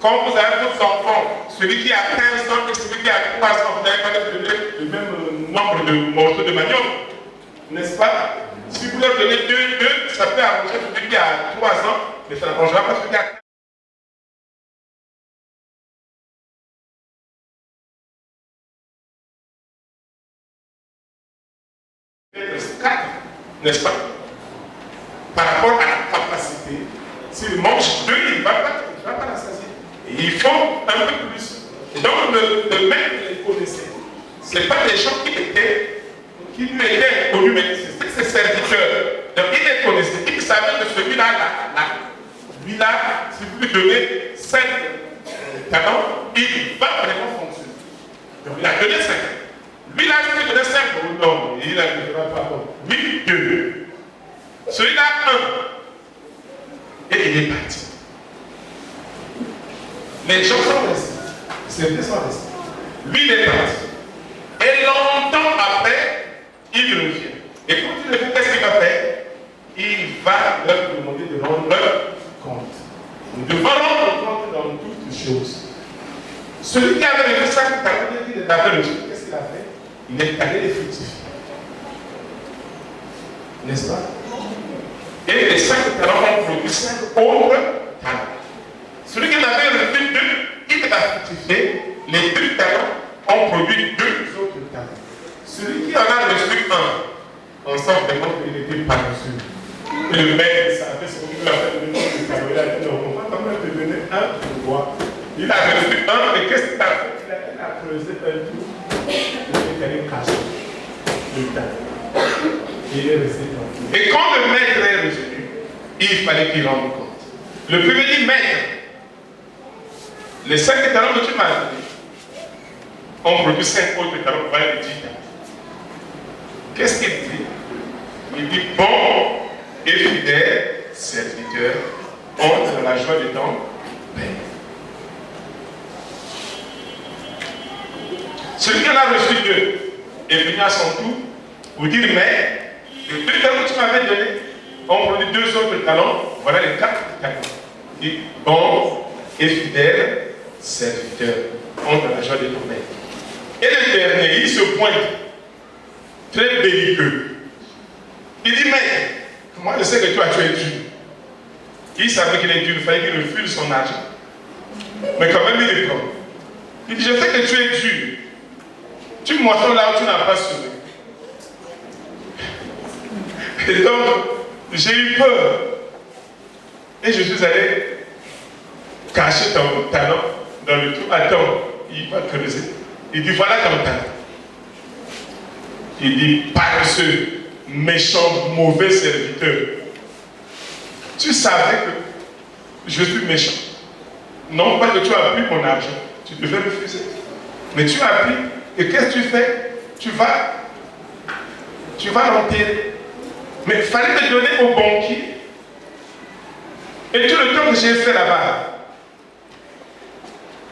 Quand vous avez votre enfant, celui qui a 15 ans et celui qui a 3 ans, vous n'avez pas donné le même nombre de morceaux de manioc, n'est-ce pas? Si vous leur donnez 2, ça peut arranger celui qui a 3 ans, mais ça n'arrangera pas celui qui a 15 ans. N'est-ce pas? Par rapport à la capacité, s'il mange 2, il ne va pas la saisir. Et il faut un peu plus. Et donc le maître les connaissait. Ce n'est pas des gens qui lui étaient connus, mais c'était ses serviteurs. Donc il les connaissait. Il savait que celui-là, lui-là, si vous lui donnez 5 talents, il va vraiment fonctionner. Donc il a donné 5. Lui-là, il a donné 5. Non, il a donné pas. Lui, 2. Celui-là, 1. Et il est parti. Les gens sont restés. Les serviteurs sont restés. Lui, il est parti. Et longtemps après, il revient. Et quand il revient, qu'est-ce qu'il va faire? Il va leur demander de rendre compte. Nous devons rendre compte dans toutes choses. Celui qui avait reçu 5 talents, il avait reçu. Qu'est-ce qu'il a fait? Il est allé les fructifier. N'est-ce pas? Et les 5 talents ont produit 5 autres talents. Celui qui avait reçu 2, il a fructifié. Les 2 talents ont produit 2 autres talents. Celui qui en a reçu 1, on sent vraiment qu'il était paresseux. Et le maître savait ce qu'il a fait de talent. Il a dit non, on va quand même te donner 1 pour voir. Il a reçu 1, et qu'est-ce qu'il a fait? Il a creusé un trou. Il est allé cacher le talent. Il est resté tranquille. Et quand le maître est revenu, il fallait qu'il rende compte. Le premier dit, maître, les 5 talents que tu m'as donnés ont produit 5 autres talents pour aller 10 talents. Qu'est-ce qu'il dit? Il dit, bon et fidèle serviteur, entre dans la joie de ton Père. Celui qui en a reçu 2 est venu à son tour vous dire, mais les 2 talents que tu m'avais donnés ont produit 2 autres talents, voilà les 4 talents. Il dit, bon et fidèle serviteur, entre la joie de ton Père. Et le dernier, il se pointe, très belliqueux. Il dit, mais, moi je sais que toi tu es dur. Il savait qu'il est dur, il fallait qu'il refuse son argent. Mais quand même, il est prend. Il dit, je sais que tu es dur. Tu moissonnes là où tu n'as pas semé. Et donc, j'ai eu peur. Et je suis allé cacher ton talent dans le trou. Attends, il va creuser. Il dit, voilà ton talent. Il dit, paresseux, méchant, mauvais serviteur. Tu savais que je suis méchant. Non pas que tu as pris mon argent. Tu devais refuser. Mais tu as pris. Et qu'est-ce que tu fais? Tu vas l'enterrer. Mais il fallait te donner au banquier. Et tout le temps que j'ai fait là-bas,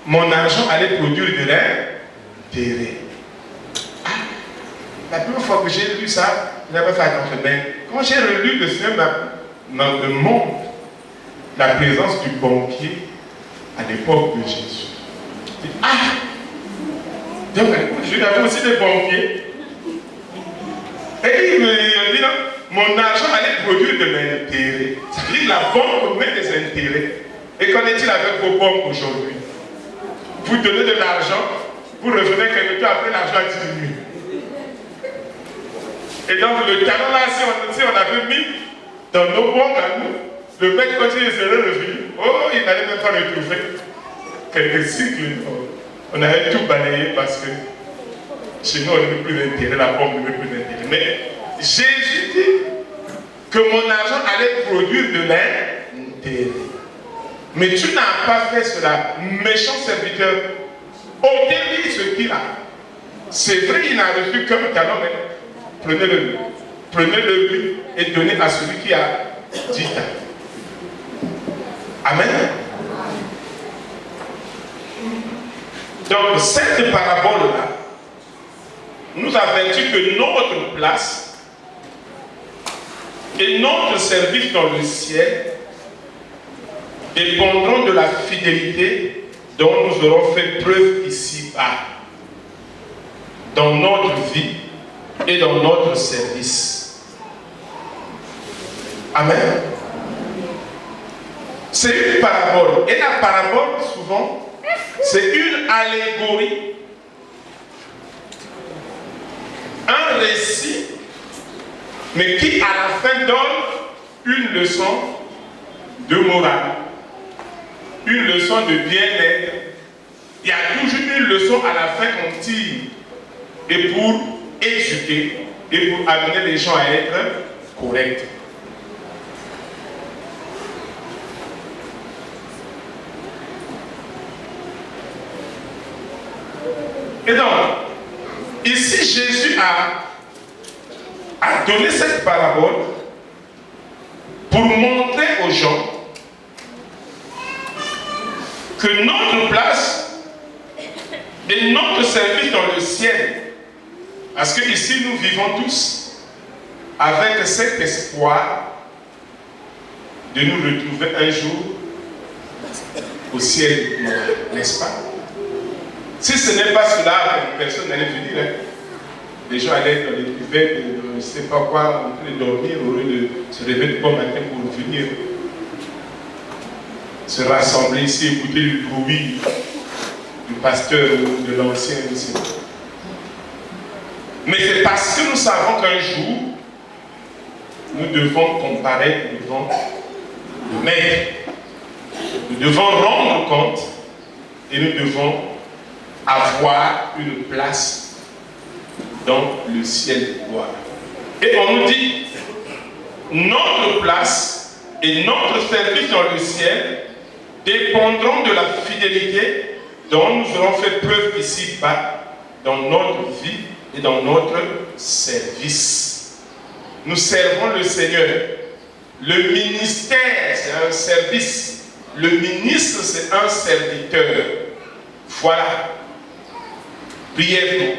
mon argent allait produire de l'intérêt. La première fois que j'ai lu ça, je n'avais pas fait attention. Mais quand j'ai relu le Seigneur me montre la présence du banquier à l'époque de Jésus. Je dis, donc je avais aussi des banquiers. Et il me dit, non, mon argent allait produire de l'intérêt. Ça veut dire que la banque met des intérêts. Et qu'en est-il avec vos banques aujourd'hui? Vous donnez de l'argent, vous revenez quelque temps après, l'argent a diminué. Et donc le talent là, si on avait mis dans nos banques à nous, le mec quand il serait revenu, il n'allait même pas retrouver quelques cycles. On avait tout balayé parce que chez nous on n'avait plus d'intérêt, la banque n'avait plus d'intérêt. Mais Jésus dit que mon argent allait produire de l'intérêt. Mais tu n'as pas fait cela, méchant serviteur. Ôtez-lui ce qu'il a. C'est vrai, il n'a reçu qu'un talent, mais prenez-le. Prenez-le lui et donnez à celui qui a 10 talents. Amen. Donc, cette parabole-là nous avertit que notre place et notre service dans le ciel dépendront de la fidélité dont nous aurons fait preuve ici-bas, dans notre vie et dans notre service. Amen. C'est une parabole. Et la parabole, souvent, c'est une allégorie, un récit, mais qui à la fin donne une leçon de morale, une leçon de bien-être. Il y a toujours une leçon à la fin qu'on tire, et pour éduquer et pour amener les gens à être corrects. Et donc, ici Jésus a donné cette parabole pour montrer aux gens que notre place et notre service dans le ciel, parce que ici nous vivons tous avec cet espoir de nous retrouver un jour au ciel, n'est-ce pas? Si ce n'est pas cela, personne n'allait venir. Hein. Les gens allaient être dans les cuvettes, je ne sais pas quoi, en train de dormir, au lieu de se réveiller bon matin pour venir se rassembler ici, écouter le bruit du pasteur ou de l'ancien ici. Mais c'est parce que nous savons qu'un jour, nous devons comparaître devant le Maître. Nous devons rendre compte et nous devons avoir une place dans le ciel de gloire. Et on nous dit, notre place et notre service dans le ciel dépendront de la fidélité dont nous aurons fait preuve ici-bas dans notre vie et dans notre service. Nous servons le Seigneur. Le ministère, c'est un service. Le ministre, c'est un serviteur. Voilà. Brièvement.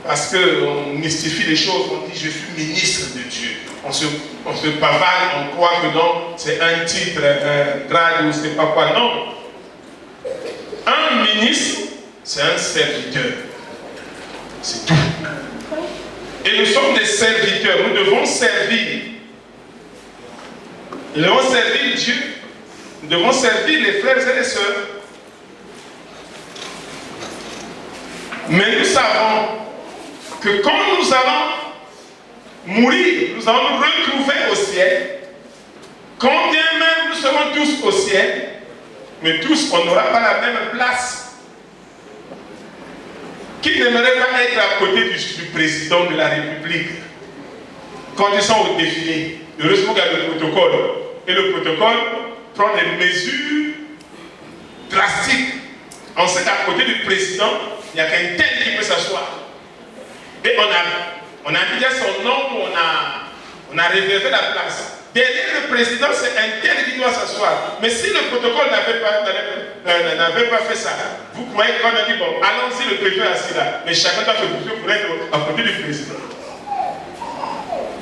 Parce qu'on mystifie les choses, on dit je suis ministre de Dieu. On se pavane, on croit que non, c'est un titre, un grade ou je ne sais pas quoi. Non. Un ministre, c'est un serviteur. C'est tout. Et nous sommes des serviteurs. Nous devons servir. Nous devons servir Dieu. Nous devons servir les frères et les sœurs. Mais nous savons que quand nous allons mourir, nous allons nous retrouver au ciel. Quand bien même nous serons tous au ciel, mais tous, on n'aura pas la même place. Qui n'aimerait pas être à côté du président de la République quand ils sont au défilé? Heureusement qu'il y a le protocole. Et le protocole prend des mesures drastiques. On sait qu'à côté du président, il n'y a qu'un tel qui peut s'asseoir. Et on a déjà son nom, on a réservé la place. Derrière le président, c'est un tel qui doit s'asseoir. Mais si le protocole n'avait pas fait ça, vous croyez qu'on a dit, bon, allons-y, le président est assis là. Mais chacun doit se bousculer pour être à côté du président.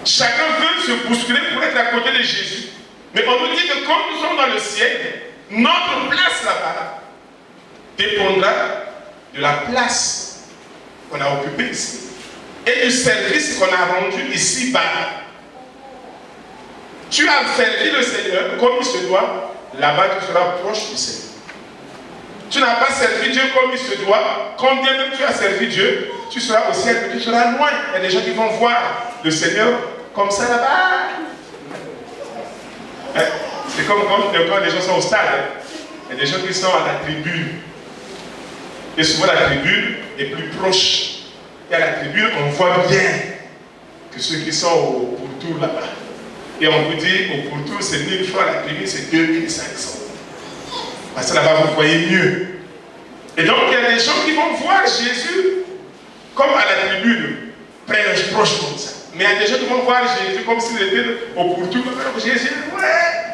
Chacun veut se bousculer pour être à côté de Jésus. Mais on nous dit que quand nous sommes dans le ciel, notre place là-bas dépendra de la place qu'on a occupée ici et du service qu'on a rendu ici-bas. Tu as servi le Seigneur comme il se doit, là-bas tu seras proche du Seigneur. Tu n'as pas servi Dieu comme il se doit, quand bien même tu as servi Dieu, tu seras au ciel, mais tu seras loin. Il y a des gens qui vont voir le Seigneur comme ça là-bas. C'est comme quand les gens sont au stade. Il y a des gens qui sont à la tribune. Et souvent la tribune est plus proche. Et à la tribune, on voit bien que ceux qui sont au pourtour là-bas. Et on vous dit, au pourtour, c'est 1000 francs, la tribune, c'est 2500. Parce que là-bas, vous voyez mieux. Et donc, il y a des gens qui vont voir Jésus comme à la tribune, proche comme ça. Mais il y a des gens qui vont voir Jésus comme s'il était au pourtour. Jésus, ouais.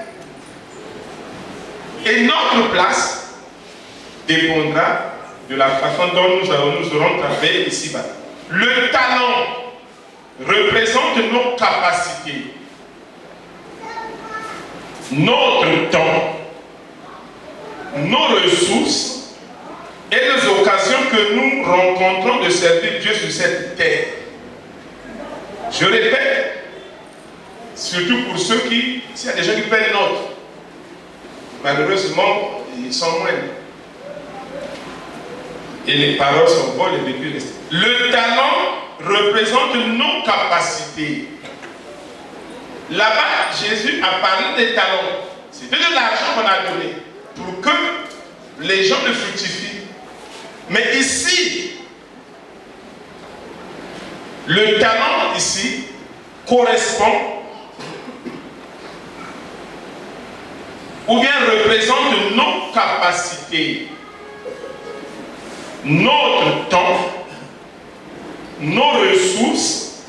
Et notre place dépendra de la façon dont nous aurons travaillé ici-bas. Le talent représente nos capacités, notre temps, nos ressources et les occasions que nous rencontrons de servir Dieu sur cette terre. Je répète, surtout pour ceux qui, s'il y a des gens qui prennent note, malheureusement, ils sont moins. Et les paroles sont bonnes, les vécus restent. Le talent représente nos capacités. Là-bas, Jésus a parlé des talents. C'était de l'argent qu'on a donné pour que les gens le fructifient. Mais ici, le talent ici correspond ou bien représente nos capacités, notre temps, nos ressources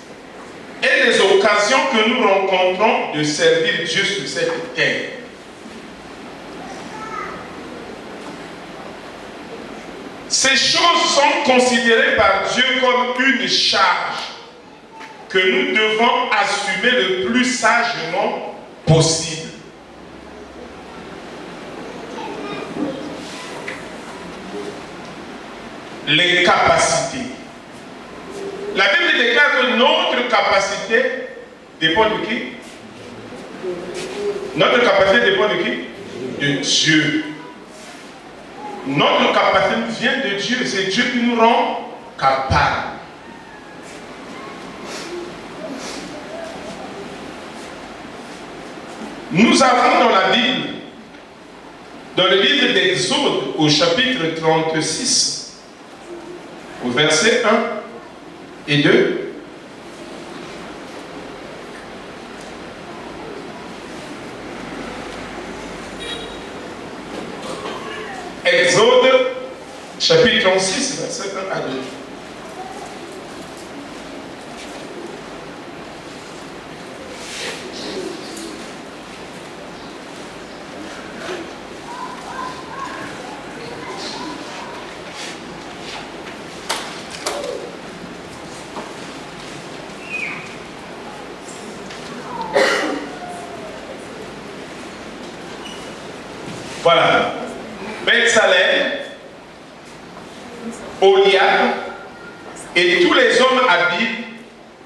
et les occasions que nous rencontrons de servir Dieu sur cette terre. Ces choses sont considérées par Dieu comme une charge que nous devons assumer le plus sagement possible. Les capacités. La Bible déclare que notre capacité dépend de qui? Notre capacité dépend de qui? De Dieu. Notre capacité vient de Dieu. C'est Dieu qui nous rend capables. Nous avons dans la Bible, dans le livre d'Exode, au chapitre 36, au verset 1 et 2, Exode, chapitre 36, verset 1 à 2. Voilà. Bethsalem, Oliab et tous les hommes habiles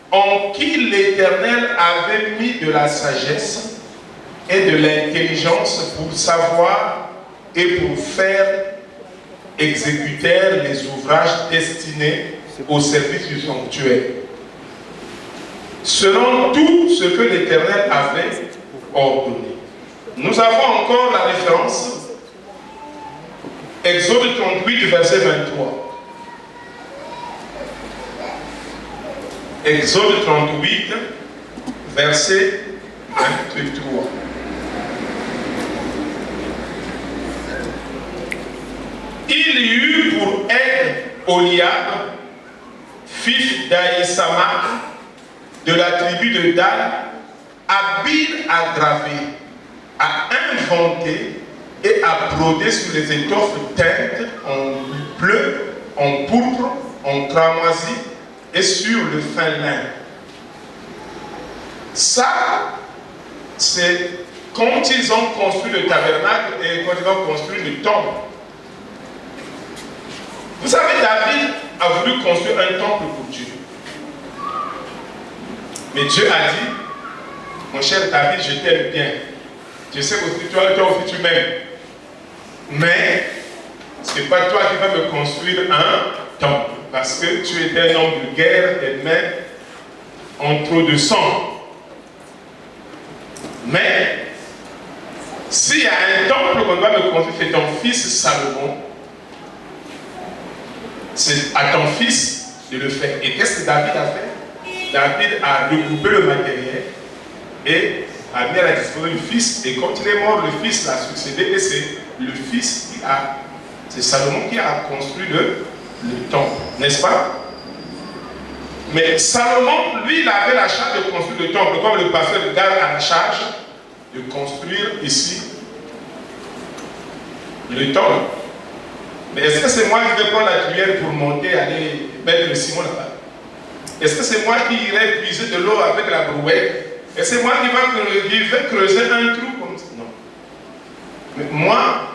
en qui l'Éternel avait mis de la sagesse et de l'intelligence pour savoir et pour faire exécuter les ouvrages destinés au service du sanctuaire, selon tout ce que l'Éternel avait ordonné. Nous avons encore la référence Exode 38, verset 23. Exode 38, verset 23. Il y eut pour aide Oliab, fils d'Aïsamach, de la tribu de Dan, habile à graver, à inventer et à broder sur les étoffes teintes en bleu, en pourpre, en cramoisi et sur le fin lin. Ça, c'est quand ils ont construit le tabernacle et quand ils ont construit le temple. Vous savez, David a voulu construire un temple pour Dieu. Mais Dieu a dit, mon cher David, je t'aime bien. Je sais aussi, toi aussi tu m'aimes. Mais ce n'est pas toi qui vas me construire un temple. Parce que tu étais un homme de guerre, des mains en trop de sang. Mais s'il y a un temple qu'on doit me construire, c'est ton fils Salomon. C'est à ton fils de le faire. Et qu'est-ce que David a fait? David a regroupé le matériel et a mis à la disposition du fils. Et quand il est mort, le fils l'a succédé. Et c'est le fils qui a... C'est Salomon qui a construit le temple. N'est-ce pas? Mais Salomon, lui, il avait la charge de construire le temple. Comme le pasteur de Gad a la charge de construire ici le temple. Mais est-ce que c'est moi qui vais prendre la cuillère pour monter et aller mettre le ciment là-bas? Est-ce que c'est moi qui irai puiser de l'eau avec la brouette? Est-ce que c'est moi qui vais creuser un trou comme ça? Non. Mais moi,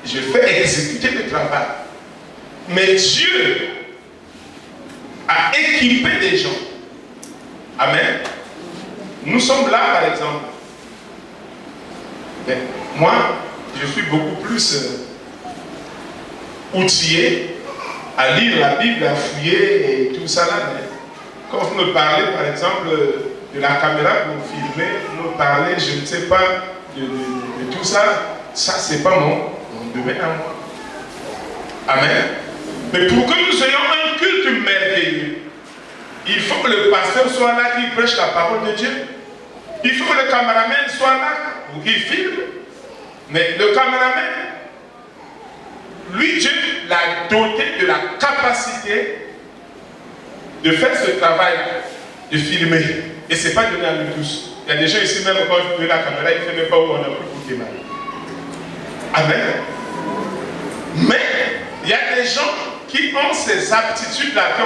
je fais exécuter le travail. Mais Dieu a équipé des gens. Amen. Nous sommes là, par exemple. Mais moi, je suis beaucoup plus outillé à lire la Bible, à fouiller et tout ça là. Mais quand vous me parlez, par exemple, de la caméra que vous filmez, vous me parlez, je ne sais pas, de tout ça, ça c'est pas mon domaine à moi. Amen. Mais pour que nous ayons un culte merveilleux, il faut que le pasteur soit là qui prêche la parole de Dieu. Il faut que le caméraman soit là pour qu'il filme. Mais le caméraman, lui, Dieu l'a doté de la capacité de faire ce travail-là, de filmer. Et ce n'est pas donné à nous tous. Il y a des gens ici, même quand je fais la caméra, ils ne savent même pas où on a pris pour démarrer. Amen. Mais il y a des gens qui ont ces aptitudes-là, qui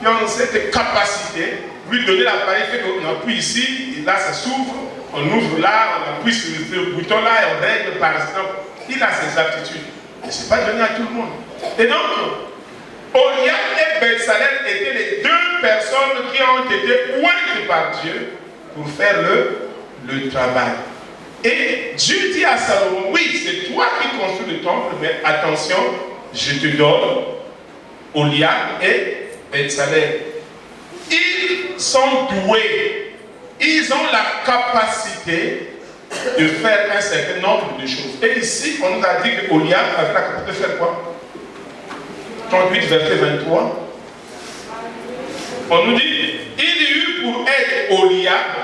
ont cette capacité, lui donner l'appareil, fait qu'on appuie ici, et là ça s'ouvre, on ouvre là, on appuie sur le bouton là, et on règle par exemple. Il a ses aptitudes. Mais ce n'est pas donné à tout le monde. Et donc, Oliab et Betsalel étaient les deux personnes qui ont été pointées par Dieu pour faire le travail. Et Dieu dit à Salomon, oui, c'est toi qui construis le temple, mais attention, je te donne Oliab et Betsalel. Ils sont doués, ils ont la capacité de faire un certain nombre de choses. Et ici, on nous a dit que Oliab avait la capacité de faire quoi? 38, verset 23. On nous dit, il eut pour être Oliab,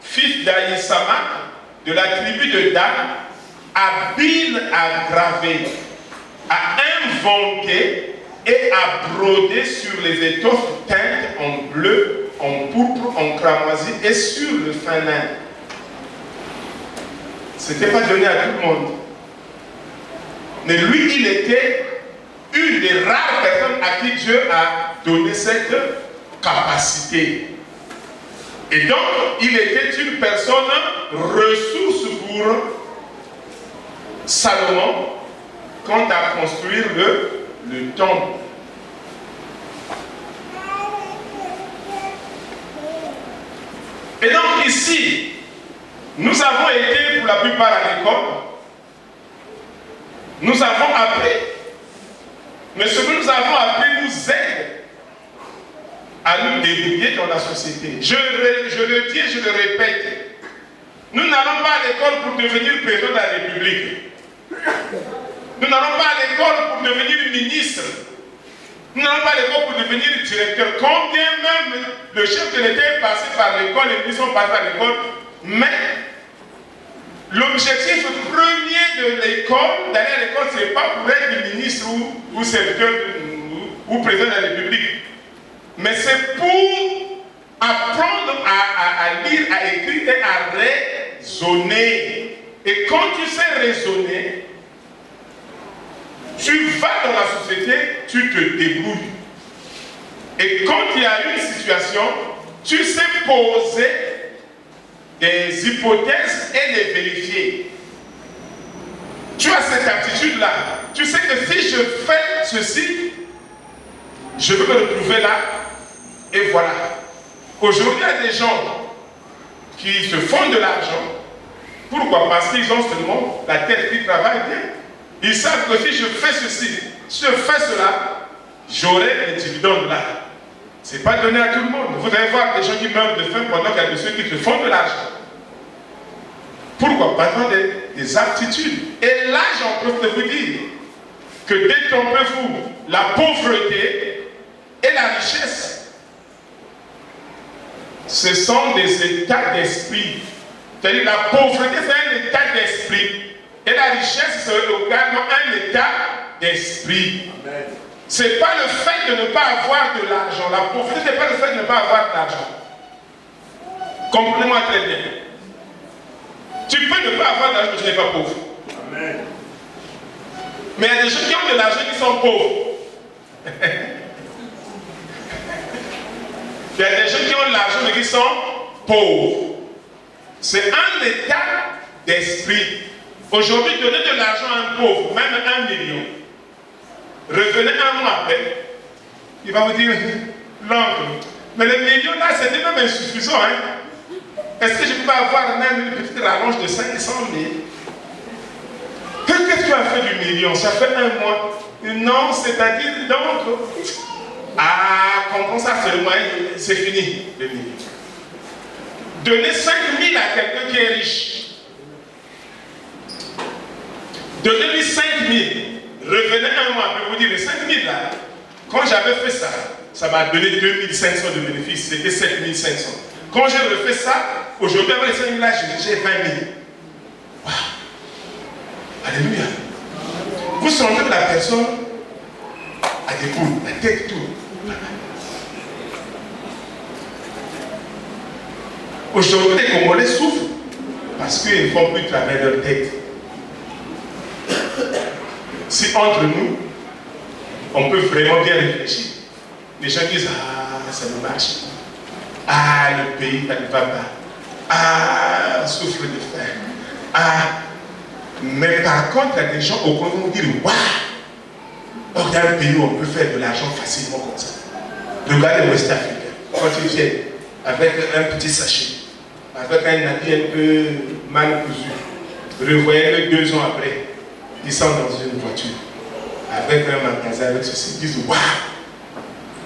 fils d'Aïsamak, de la tribu de Dan, habile à graver, à inventer et à broder sur les étoffes teintes en bleu, en pourpre, en cramoisi et sur le fin lin. Ce n'était pas donné à tout le monde. Mais lui, il était une des rares personnes à qui Dieu a donné cette capacité. Et donc, il était une personne ressource pour Salomon quant à construire le temple. Et donc ici, nous avons été pour la plupart à l'école, nous avons appris, mais ce que nous avons appris nous aide à nous débrouiller dans la société. Je le dis et je le répète, nous n'allons pas à l'école pour devenir président de la République. Nous n'allons pas à l'école pour devenir ministre. Nous n'allons pas à l'école pour devenir directeur. Combien même le chef de l'État est passé par l'école, les ministres sont passés par l'école, mais l'objectif premier de l'école, d'aller à l'école, ce n'est pas pour être ministre ou serviteur ou président de la République. Mais c'est pour apprendre à lire, à écrire et à raisonner. Et quand tu sais raisonner, tu vas dans la société, tu te débrouilles. Et quand il y a une situation, tu sais poser des hypothèses et les vérifier. Tu as cette aptitude-là. Tu sais que si je fais ceci, je peux me retrouver là. Et voilà. Aujourd'hui, il y a des gens qui se font de l'argent. Pourquoi? Parce qu'ils ont seulement la tête qui travaille bien. Ils savent que si je fais ceci, si je fais cela, j'aurai les dividendes là. Ce n'est pas donné à tout le monde. Vous allez voir des gens qui meurent de faim pendant qu'il y a ceux qui se font de l'argent. Pourquoi? Parce qu'ils ont des aptitudes. Et là, j'en peux vous dire que détrompez-vous la pauvreté et la richesse. Ce sont des états d'esprit. C'est-à-dire la pauvreté, c'est un état d'esprit. Et la richesse, c'est également un état d'esprit. Ce n'est pas le fait de ne pas avoir de l'argent. La pauvreté, ce n'est pas le fait de ne pas avoir d'argent. Comprenez-moi très bien. Tu peux ne pas avoir d'argent, mais tu n'es pas pauvre. Amen. Mais il y a des gens qui ont de l'argent qui sont pauvres. Il y a des gens qui ont de l'argent mais qui sont pauvres. C'est un état d'esprit. Aujourd'hui, donner de l'argent à un pauvre, même 1 million, revenez un mois après, il va vous dire, l'oncle, mais les millions là, c'était même insuffisant. Hein? Est-ce que je peux avoir même une petite rallonge de 500 000? Qu'est-ce que tu as fait du million? Ça fait un mois. Non, c'est-à-dire, donc, comprends ça seulement, c'est fini, le million. Donnez 5 000 à quelqu'un qui est riche. Donnez-lui 5 000. Revenez un mois après, vous dire, les 5 000 là, quand j'avais fait ça, ça m'a donné 2 500 de bénéfices, c'était 7 500. Quand j'ai refait ça, aujourd'hui, avec les 5 000 là, j'ai 20 000. Wow. Alléluia. Vous sentez que la personne a des boules, la tête tourne. Aujourd'hui, les Congolais souffrent parce qu'ils ne font plus travailler leur tête. Si entre nous, on peut vraiment bien réfléchir, les gens disent, ça ne marche pas. Le pays, ça ne va pas. Souffle de faim. Mais par contre, il y a des gens au Congo qui vont dire, waouh, il y a un pays où on peut faire de l'argent facilement comme ça. Regardez l'Ouest africain. Quand ils viennent avec un petit sachet, avec un habit un peu mal cousu, revoyez-le 2 ans après, ils sont dans une voiture, avec un magasin, avec ceci, ils disent, waouh,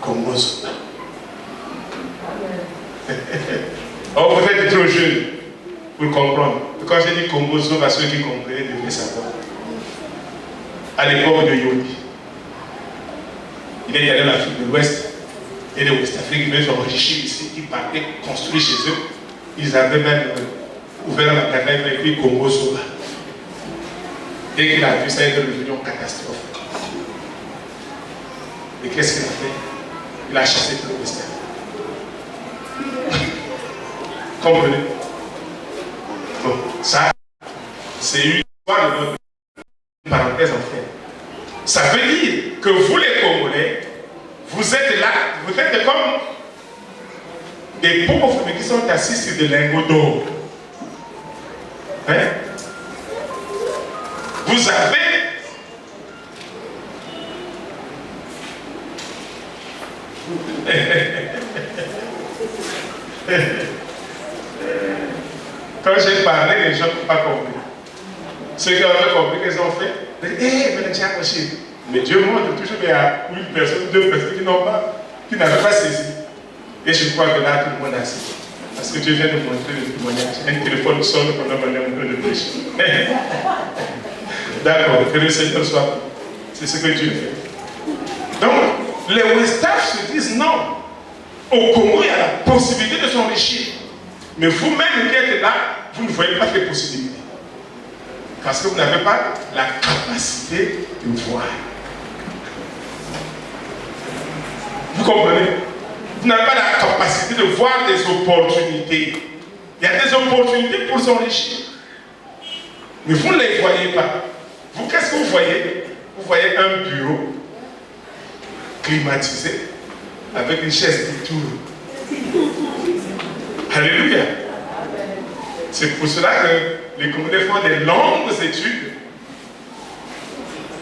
Congo. Oh, vous êtes trop jeune pour comprendre. Quand j'ai dit Congo, à ceux qui comprenaient devaient savoir. À l'époque de Yoni, il est allé en Afrique de l'Ouest et de l'Ouest-Afrique, ils ont enrichi ici, ils partaient construire chez eux. Ils avaient même ouvert un magasin avec écrit Congo Soba. Dès qu'il a vu ça, il est devenu en catastrophe. Et qu'est-ce qu'il a fait? Il a chassé tout le West. Comprenez? Bon, ça, c'est une histoire de notre parenthèse en fait. Ça veut dire que vous les Congolais, vous êtes là, vous êtes comme des pauvres mais qui sont assis sur des lingots d'or. Hein? Vous avez quand j'ai parlé, les gens n'ont pas compris. Ceux qui avaient compris, qu'est-ce qu'ils ont fait? Mais Dieu montre toujours qu'il y a une personne, 2 personnes qui n'avaient pas saisi. Et je crois que là, tout le monde a saisi. Parce que Dieu vient de montrer le témoignage. Un téléphone sonne pendant qu'on a un peu de péché. D'accord, que le Seigneur soit. C'est ce que Dieu fait. Donc, les Westaf se disent non. Au Congo, il y a la possibilité de s'enrichir. Mais vous-même qui êtes là, vous ne voyez pas ces possibilités. Parce que vous n'avez pas la capacité de voir. Vous comprenez? Vous n'avez pas la capacité de voir des opportunités. Il y a des opportunités pour s'enrichir. Mais vous ne les voyez pas. Vous, qu'est-ce que vous voyez? Vous voyez un bureau climatisé avec une chaise qui tourne. Alléluia. C'est pour cela que les Congolais font des longues études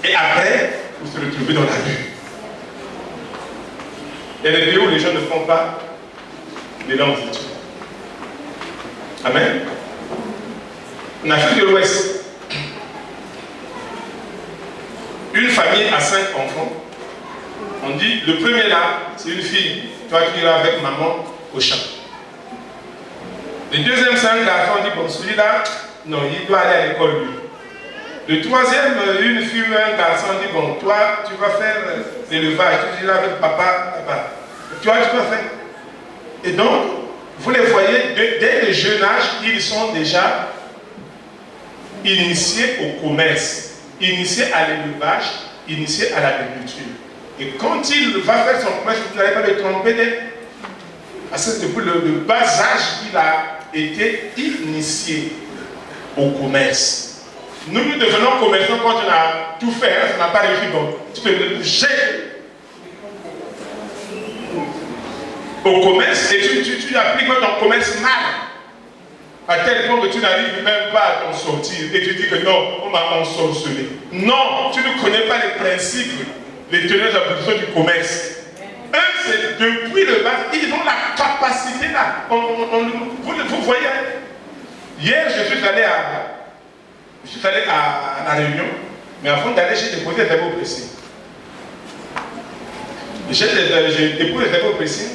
et après, vous se retrouvez dans la rue. Il y a des pays où les gens ne font pas des longues études. Amen. En Afrique de l'Ouest, une famille a 5 enfants. On dit, le premier là, c'est une fille. Toi qui iras avec maman au champ. Le deuxième, c'est un garçon. On dit, bon, celui-là, non, il doit aller à l'école, lui. Le troisième, une fille ou un garçon. On dit, bon, toi, tu vas faire l'élevage. Tu dis là avec papa. Toi, tu vas faire. Et donc, vous les voyez, dès le jeune âge, ils sont déjà initiés au commerce, initiés à l'élevage, initiés à l'agriculture. Et quand il va faire son commerce, vous n'allez pas le tromper parce que depuis le bas âge, il a été initié au commerce. Nous devenons commerçants quand on a tout fait, hein, ça n'a pas réussi, donc tu peux le jeter au commerce et tu appliques ton commerce mal. À tel point que tu n'arrives même pas à t'en sortir et tu dis que non, on m'a ensorcelé. Non, tu ne connais pas les principes les teneurs d'application du commerce. Eux, c'est depuis le bas, ils ont la capacité là. Vous voyez, hier, je suis allé à la réunion, mais avant d'aller, j'ai déposé les impôts précis. J'ai déposé les impôts précis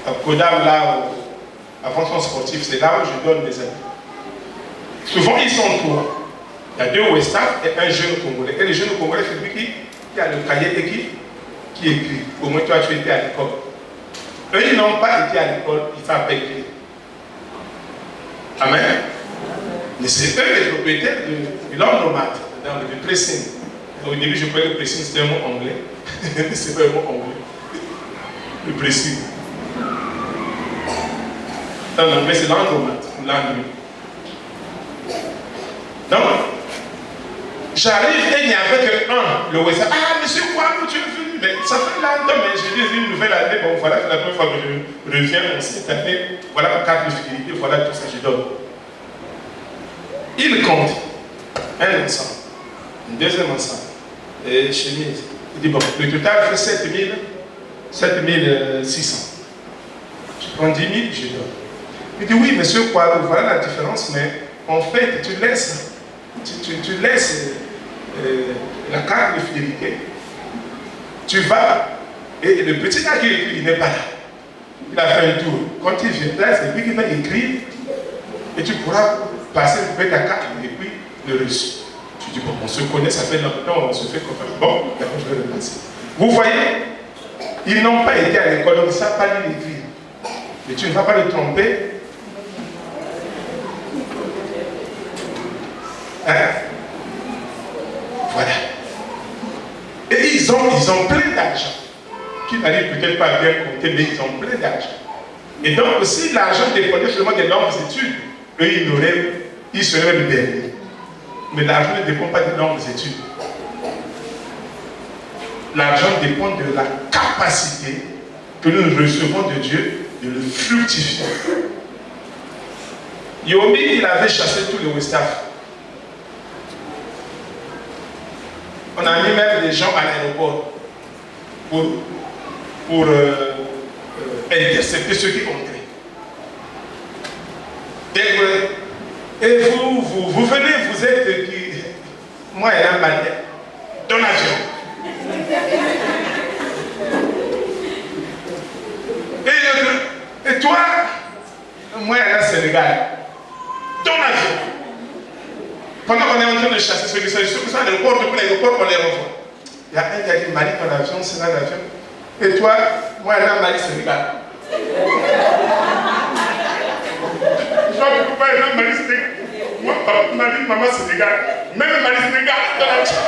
à Kodam, là, avant son sportif, c'est là où je donne les impôts. Souvent, ils sont trois. Il y a deux Westaf et un jeune Congolais. Et le jeune Congolais, c'est lui qui a le cahier et qui écrit. Au moins, toi, tu étais à l'école. Eux, ils n'ont pas été à l'école, ils savent pas écrire. Amen. Mais c'est eux les propriétaires de l'homme nomade, dans le pressing. Au début, je croyais que le pressing, c'était un mot anglais. C'est pas un mot anglais. Le pressing. En anglais, c'est l'homme nomade, l'ennui. Donc, j'arrive et il n'y avait que un, le West. Ah, monsieur Kouamou, tu es venu. Mais ça fait longtemps, mais j'ai dit une nouvelle année. Bon, voilà, c'est la première fois que je reviens en cette année. Voilà ma carte de fidélité, voilà tout ça que je donne. Il compte un ensemble, un deuxième ensemble, et chemise. Il dit bon, le total fait 7600. Je prends 10 000, je donne. Il dit oui, monsieur Kouamou, voilà la différence, mais en fait, tu laisses la carte de fidélité, tu vas, et le petit gars qui écrit, il n'est pas là. Il a fait un tour. Quand il vient là, c'est lui qui va écrire, et tu pourras passer ta carte et puis le reçu. Tu dis, bon, on se connaît, ça fait longtemps, on se fait confiance. Bon, d'accord, je vais le passer. Vous voyez, ils n'ont pas été à l'école, donc ils ne savent pas lire l'écrire. Mais tu ne vas pas le tromper. Hein? Voilà. Et ils ont plein d'argent. Qui n'arrivent peut-être pas à bien compter, mais ils ont plein d'argent. Et donc, si l'argent dépendait seulement des longues études, eux, ils seraient le dernier. Mais l'argent ne dépend pas des longues études. L'argent dépend de la capacité que nous recevons de Dieu de le fructifier. Yomi, il avait chassé tous les Westaf. On a mis même des gens à l'aéroport pour intercepter ceux qui entraient. Et vous venez, vous êtes qui? Moi, il y a un Malien dans l'avion. Et toi, moi, il y a un Sénégal dans l'avion. Pendant qu'on est en train de chasser ceux qui sont à l'aéroport, depuis l'aéroport, on les renvoie. Il y a un qui a dit Mali dans l'avion, Sénégal dans l'avion. Et toi, moi, il y a un Mali Sénégal. Je ne peux pas être un Mali Sénégal. Moi, papa m'a dit maman Sénégal. Même Mali Sénégal dans l'avion.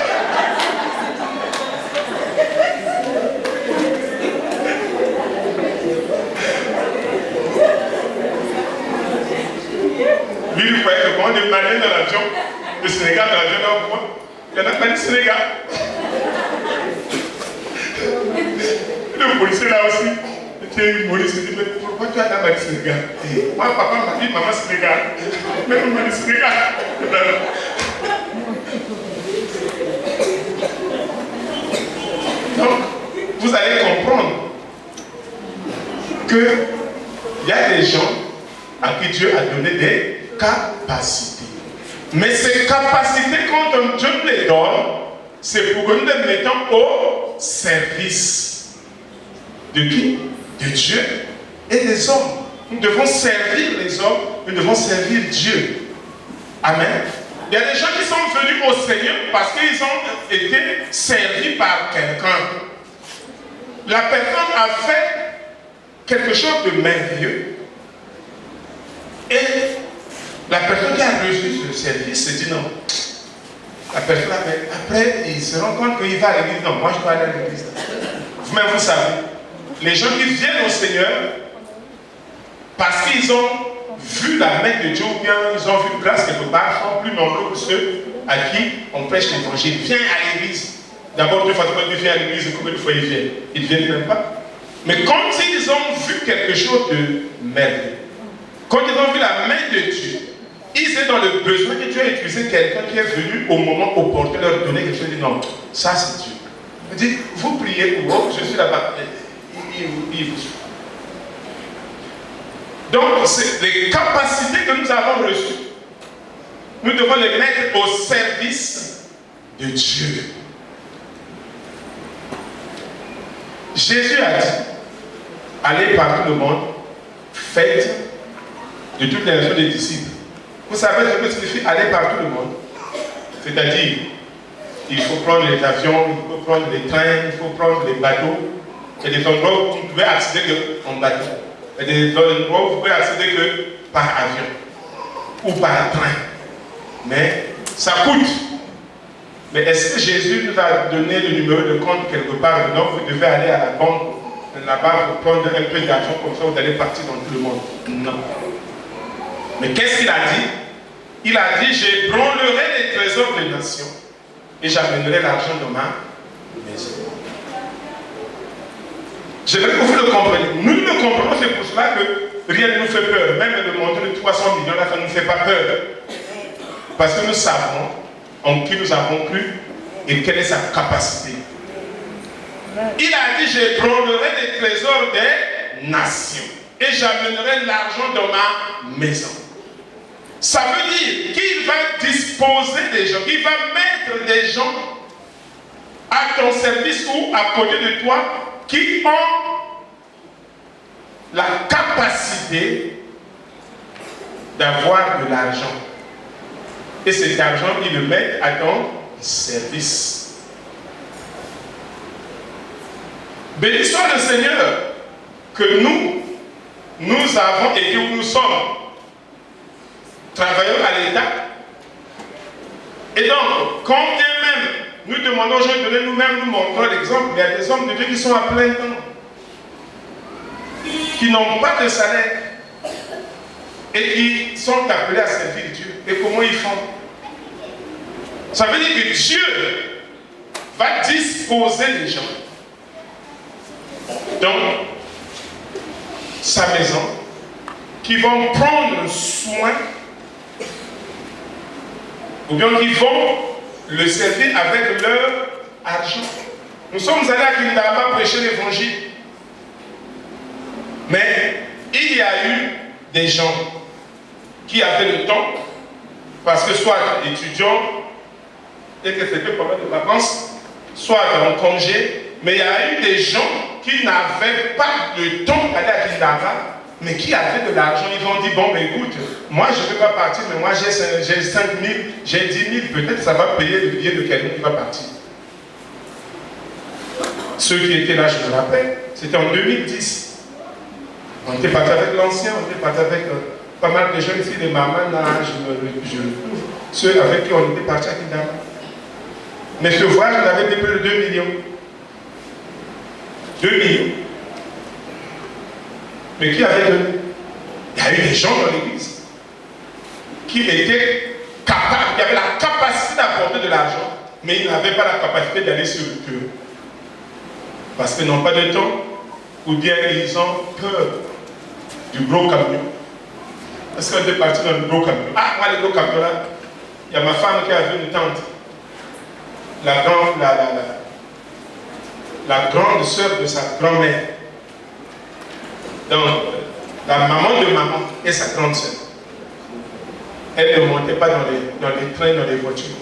Lui, il croyait que quand on est Malien dans l'avion, le Sénégal dans l'avion, il y en a pas du Sénégal. Le policier là aussi, était humoriste, il dit, mais pourquoi tu as dans le Sénégal? Moi, papa m'a dit, maman Sénégal. Même maman Sénégal. Donc, vous allez comprendre qu'il y a des gens à qui Dieu a donné des capacités. Mais ces capacités, quand Dieu les donne, c'est pour que nous les mettons au service de qui? De Dieu et des hommes. Nous devons servir les hommes, nous devons servir Dieu. Amen. Il y a des gens qui sont venus au Seigneur parce qu'ils ont été servis par quelqu'un. La personne a fait quelque chose de merveilleux. Et la personne qui a reçu ce service se dit non. La personne après, il se rend compte qu'il va à l'église. Non, moi je dois aller à l'église. Vous-même, vous savez, les gens qui viennent au Seigneur parce qu'ils ont vu la main de Dieu ou bien ils ont vu grâce quelque part sont plus nombreux que ceux à qui on prêche l'évangile. Viens à l'église. D'abord, deux fois, quand ils viennent à l'église, combien de fois ils viennent? Ils ne viennent même pas. Mais quand ils ont vu quelque chose de merveilleux, quand ils ont vu la main de Dieu, ils étaient dans le besoin que Dieu a utilisé quelqu'un qui est venu au moment opportun leur donner quelque chose. Ils disent non, ça c'est Dieu. Il dit, vous priez pour moi, je suis là-bas. Il vous suit. Donc, c'est les capacités que nous avons reçues. Nous devons les mettre au service de Dieu. Jésus a dit, allez par tout le monde, faites de toutes les nations des disciples. Vous savez ce que signifie aller par tout le monde? C'est-à-dire, il faut prendre les avions, il faut prendre les trains, il faut prendre les bateaux. Il y a des endroits où vous pouvez accéder que en bateau. Il y a des endroits où vous pouvez accéder que par avion ou par train. Mais ça coûte. Mais est-ce que Jésus nous a donné le numéro de compte quelque part? Non, vous devez aller à la banque là-bas pour prendre un peu d'argent comme ça, vous allez partir dans tout le monde. Non. Mais qu'est-ce qu'il a dit? Il a dit, j'ébranlerai les trésors des nations et j'amènerai l'argent dans ma maison. Je veux que vous le compreniez. Nous le comprenons, c'est pour cela que rien ne nous fait peur. Même le montant de 300 millions, là, ça ne nous fait pas peur. Parce que nous savons en qui nous avons cru et quelle est sa capacité. Il a dit, j'ébranlerai les trésors des nations et j'amènerai l'argent dans ma maison. Ça veut dire qu'il va disposer des gens, il va mettre des gens à ton service ou à côté de toi qui ont la capacité d'avoir de l'argent. Et cet argent, ils le mettent à ton service. Béni soit le Seigneur que nous avons et que nous sommes travailleurs à l'État. Et donc, quand bien même nous demandons aux gens de donner nous-mêmes, nous montrons l'exemple, il y a des hommes de Dieu qui sont à plein temps, qui n'ont pas de salaire et qui sont appelés à servir Dieu. Et comment ils font? Ça veut dire que Dieu va disposer les gens dans sa maison qui vont prendre soin ou bien qui vont le servir avec leur argent. Nous sommes allés à Kindama prêcher l'évangile. Mais il y a eu des gens qui avaient le temps, parce que soit étudiants, et que c'était pendant les vacances, soit en congé, mais il y a eu des gens qui n'avaient pas le temps d'aller à Kindama, mais qui avaient de l'argent. Ils vont dire, bon, mais écoute, moi je ne peux pas partir, mais moi j'ai 5 000, j'ai 10 000, peut-être ça va payer le billet de quelqu'un qui va partir. Ceux qui étaient là, je me rappelle, c'était en 2010. On était parti avec l'ancien, on était parti avec pas mal de gens ici, des mamans, là, ceux avec qui on était parti à Kindama. Mais ce voyage, on avait plus de 2 millions. 2 millions. Mais qui avait donné? Il y a eu des gens dans l'église qui étaient capables, qui avaient la capacité d'apporter de l'argent, mais ils n'avaient pas la capacité d'aller sur le cœur. Parce qu'ils n'ont pas de temps, ou bien ils ont peur du gros camion. Est-ce qu'on est parti dans le gros camion? Ah, moi, le gros camion là, il y a ma femme qui avait une tante, la grande sœur de sa grand-mère. Donc, la maman de maman et sa grande sœur. Elle ne montait pas dans les trains, dans les voitures.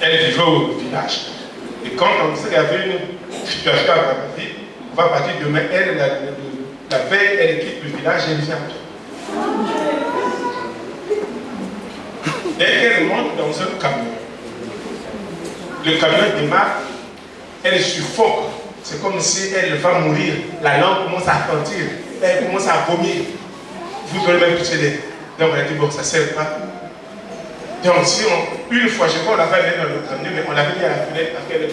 Elle vivait au village. Et quand on sait qu'il y avait une situation à Babadi, on va partir demain, elle, la veille, elle quitte le village et elle vient. Dès qu'elle monte dans un camion, le camion démarre, elle suffoque. C'est comme si elle va mourir. La langue commence à sentir. Elle commence à vomir. Vous aurez même touché les. Donc on a dit, bon, ça ne sert pas. Donc si une fois, je crois qu'on l'avait mis dans le camion, mais on l'avait mis à la fenêtre parce qu'elle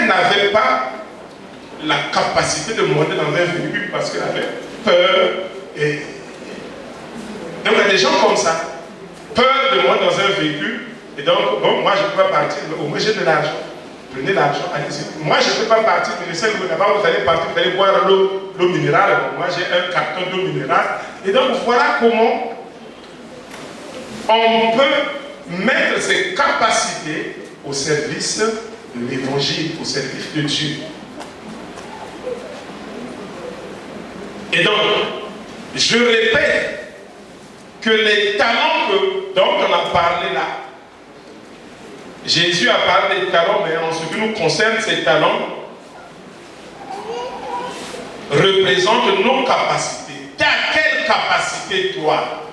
n'avait pas la capacité de monter dans un véhicule parce qu'elle avait peur. Et... Donc il y a des gens comme ça. Peur de monter dans un véhicule. Et donc, bon, moi je ne peux pas partir, mais au moins j'ai de l'argent. Prenez l'argent, allez-y. Moi je ne peux pas partir, mais je sais que là-bas vous allez partir, vous allez boire l'eau minérale. Bon, moi j'ai un carton d'eau minérale. Et donc voilà comment on peut mettre ses capacités au service de l'évangile, au service de Dieu. Et donc, je répète que les talents dont on a parlé là, Jésus a parlé des talents, mais en ce qui nous concerne, ces talents représentent nos capacités. Tu as quelle capacité, toi?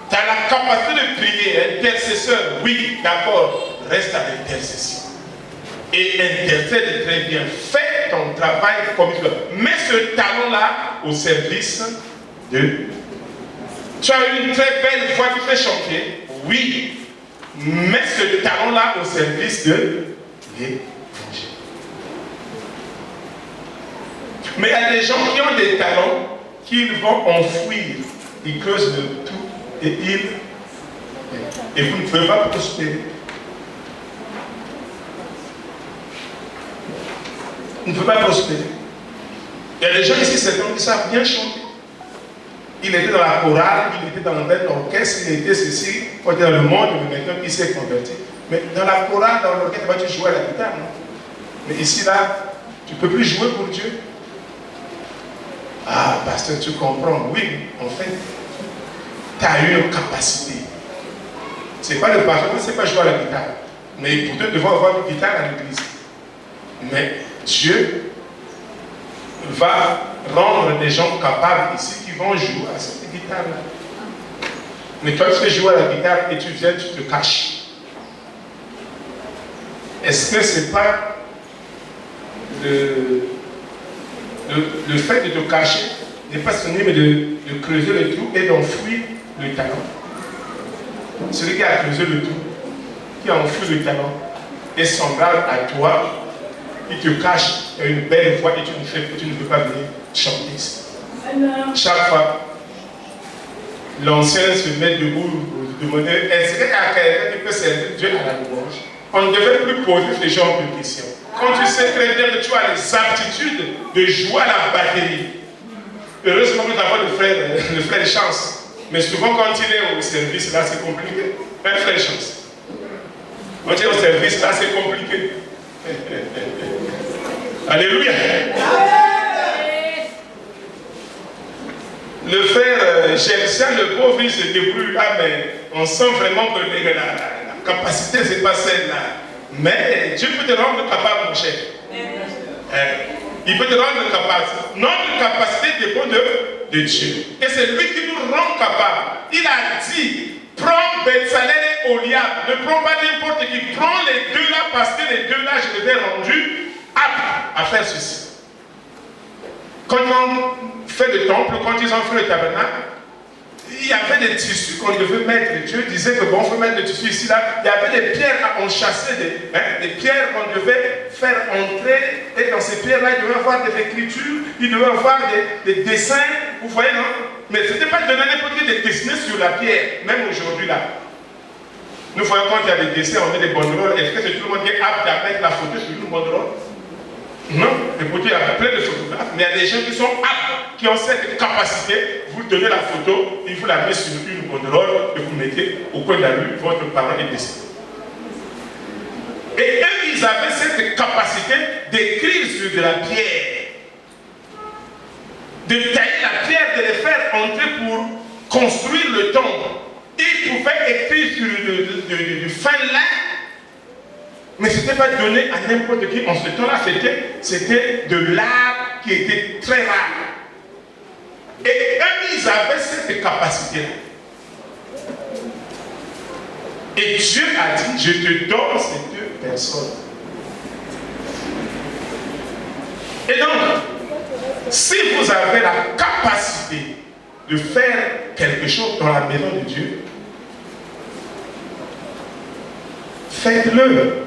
Tu as la capacité de prier, intercesseur, oui, d'accord, reste à l'intercession. Et intercède très bien, fais ton travail comme il faut. Mets ce talent-là au service de... Tu as une très belle voix qui fait chanter, oui, mets ce talent-là au service de l'évangile. Mais il y a des gens qui ont des talents qu'ils vont enfouir. Ils creusent le tout et vous ne pouvez pas prospérer. Vous ne pouvez pas prospérer. Il y a des gens ici, c'est comme qui savent bien chanter. Il était dans la chorale, il était dans l'orchestre, il était ceci, il était dans le monde, mais maintenant il s'est converti. Mais dans la chorale, dans l'orchestre, tu joues à la guitare, non? Mais ici, là, tu ne peux plus jouer pour Dieu. Ah, pasteur, tu comprends. Oui, en fait, tu as eu une capacité. Ce n'est pas le pasteur, ne sait pas jouer à la guitare. Mais pourtant, devons avoir une guitare à l'église. Mais Dieu va rendre des gens capables ici qui vont jouer à cette guitare-là. Mais toi, tu fais jouer à la guitare et tu viens, tu te caches. Est-ce que ce n'est pas le fait de te cacher n'est pas synonyme de creuser le trou et d'enfouir le talent? Celui qui a creusé le trou, qui a enfoui le talent, est semblable à toi, qui te cache une belle voix et tu ne peux pas venir chanter. Chaque fois, l'ancien se met debout pour demander est-ce qu'il y a quelqu'un qui peut servir Dieu à la louange? On ne devait plus poser ce genre de questions. Quand tu sais très bien que tu as les aptitudes de jouer à la batterie, heureusement que nous avons le frère Chance. Mais souvent, quand il est au service, là, c'est compliqué. Un frère Chance. Quand il est au service, là, c'est compliqué. Alléluia. Le frère Gelsia, le pauvre, il se débrouille. Ah, mais on sent vraiment que la capacité, ce n'est pas celle-là. Mais Dieu peut te rendre capable, mon cher. Il peut te rendre capable. Notre capacité dépend de Dieu. Et c'est lui qui nous rend capable. Il a dit, prends Betsalel et Oliab. Ne prends pas n'importe qui. Prends les deux là parce que les deux là, je les ai rendus aptes à faire ceci. Quand ils ont fait le temple, quand ils ont fait le tabernacle, il y avait des tissus qu'on devait mettre. Dieu disait que bon, il faut mettre des tissus ici, là. Il y avait des pierres à enchasser, des pierres qu'on devait faire entrer. Et dans ces pierres-là, il devait y avoir des écritures, il devait y avoir des dessins. Vous voyez, non? Mais ce n'était pas de donner n'importe qui des dessins sur la pierre, même aujourd'hui, là. Nous voyons quand il y a des dessins, on met des banderoles. Est-ce que c'est tout le monde qui est apte à mettre la photo sur une banderole? Non, écoutez, il y a plein de photographes, mais il y a des gens qui sont aptes, qui ont cette capacité. Vous donnez la photo, il vous la met sur une banderole et vous mettez au coin de la rue, votre parent est décédé. Et eux, ils avaient cette capacité d'écrire sur de la pierre, de tailler la pierre, de les faire entrer pour construire le temple. Ils pouvaient écrire sur du fin lin. Mais ce n'était pas donné à n'importe qui. En ce temps-là, c'était de l'art qui était très rare. Et eux, ils avaient cette capacité-là. Et Dieu a dit, je te donne ces deux personnes. Et donc, si vous avez la capacité de faire quelque chose dans la maison de Dieu, faites-le.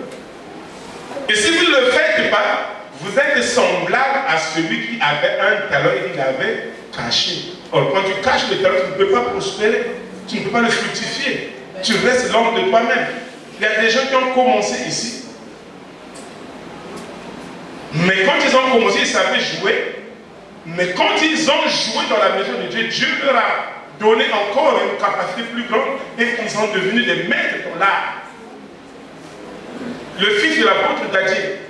Et si vous ne le faites pas, vous êtes semblable à celui qui avait un talent et qui l'avait caché. Or, quand tu caches le talent, tu ne peux pas prospérer, tu ne peux pas le fructifier. Tu restes l'homme de toi-même. Il y a des gens qui ont commencé ici. Mais quand ils ont commencé, ils savaient jouer. Mais quand ils ont joué dans la maison de Dieu, Dieu leur a donné encore une capacité plus grande et qu'ils sont devenus des maîtres dans l'art. Le fils de l'apôtre Dadier,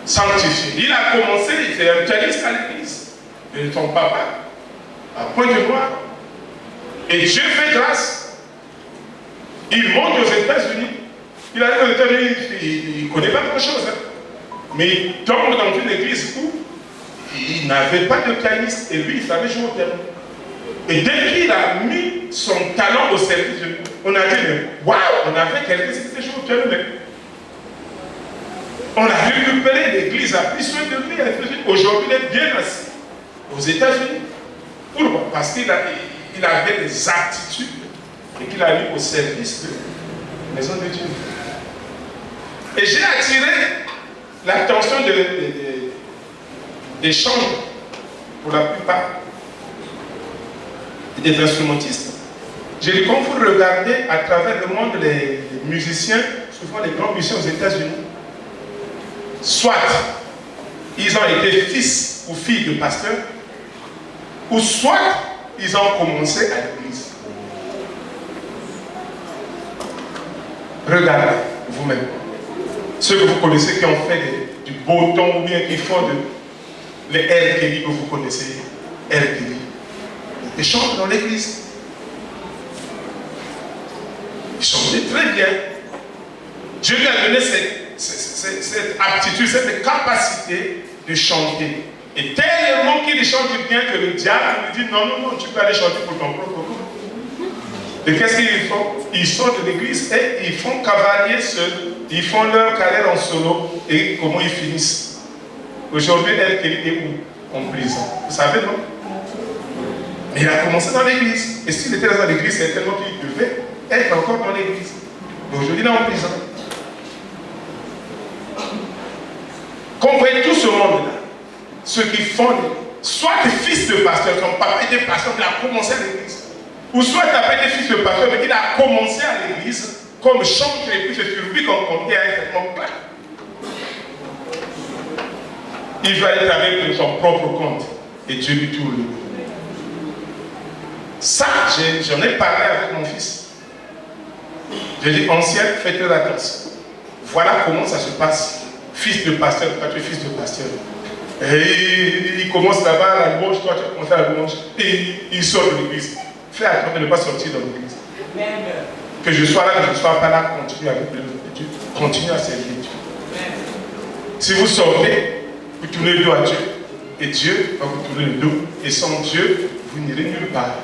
sanctifié. Il a commencé, il était un pianiste à l'église. Et son papa, à Pointe-Noire. Et Dieu fait grâce. Il monte aux États-Unis. Il arrive aux États-Unis, il ne connaît pas grand-chose. Hein. Mais il tombe dans une église où il n'avait pas de pianiste. Et lui, il savait jouer au piano. Et dès qu'il a mis son talent au service de Dieu, on a dit, waouh, on avait quelqu'un qui sait jouer au piano. Mais on a récupéré l'église, a pris soin de lui. Aujourd'hui, il est bien assis aux États-Unis. Pourquoi? Parce qu'il avait des aptitudes et qu'il a mis au service de la maison de Dieu. Et j'ai attiré l'attention des chants, pour la plupart, des instrumentistes. J'ai dit, quand vous regardez à travers le monde les musiciens, souvent les grands musiciens aux États-Unis, soit ils ont été fils ou filles de pasteurs, ou soit ils ont commencé à l'église. Regardez vous-même. Ceux que vous connaissez qui ont fait du beau temps ou bien qui font les R. Kelly que vous connaissez, R. Kelly. Ils chantent dans l'église. Ils chantaient très bien. Dieu lui a donné cette aptitude, cette capacité de chanter. Et tellement qu'il chante bien que le diable lui dit non, non, non, tu peux aller chanter pour ton propre compte. Et qu'est-ce qu'ils font? Ils sortent de l'église et ils font cavalier seuls. Ils font leur carrière en solo. Et comment ils finissent? Aujourd'hui, elle est où? En prison. Vous savez, non? Mais il a commencé dans l'église. Et s'il était dans l'église, c'est tellement qu'il devait être encore dans l'église. Mais aujourd'hui, il est en prison. Quand vous voyez tout ce monde-là, ceux qui font, soit des fils de pasteur, son papa était pasteur, il a commencé à l'église. Ou soit tu n'as pas été fils de pasteur, mais il a commencé à l'église comme chanteur et puis c'est sur lui qu'on comptait à un certain plat. Il va aller travailler pour son propre compte et Dieu lui tourne le dos. Ça, j'en ai parlé avec mon fils. J'ai dit, ancien, faites-le attention. Voilà comment ça se passe. Fils de pasteur, toi tu es fils de pasteur. Et il commence là-bas à la gauche, toi tu commences à la gauche, et il sort de l'église. Fais attention de ne pas sortir dans l'église. Que je sois là, que je ne sois pas là, continue avec le Dieu. Continue à servir Dieu. Si vous sortez, vous tournez le dos à Dieu, et Dieu va vous tourner le dos, et sans Dieu, vous n'irez nulle part.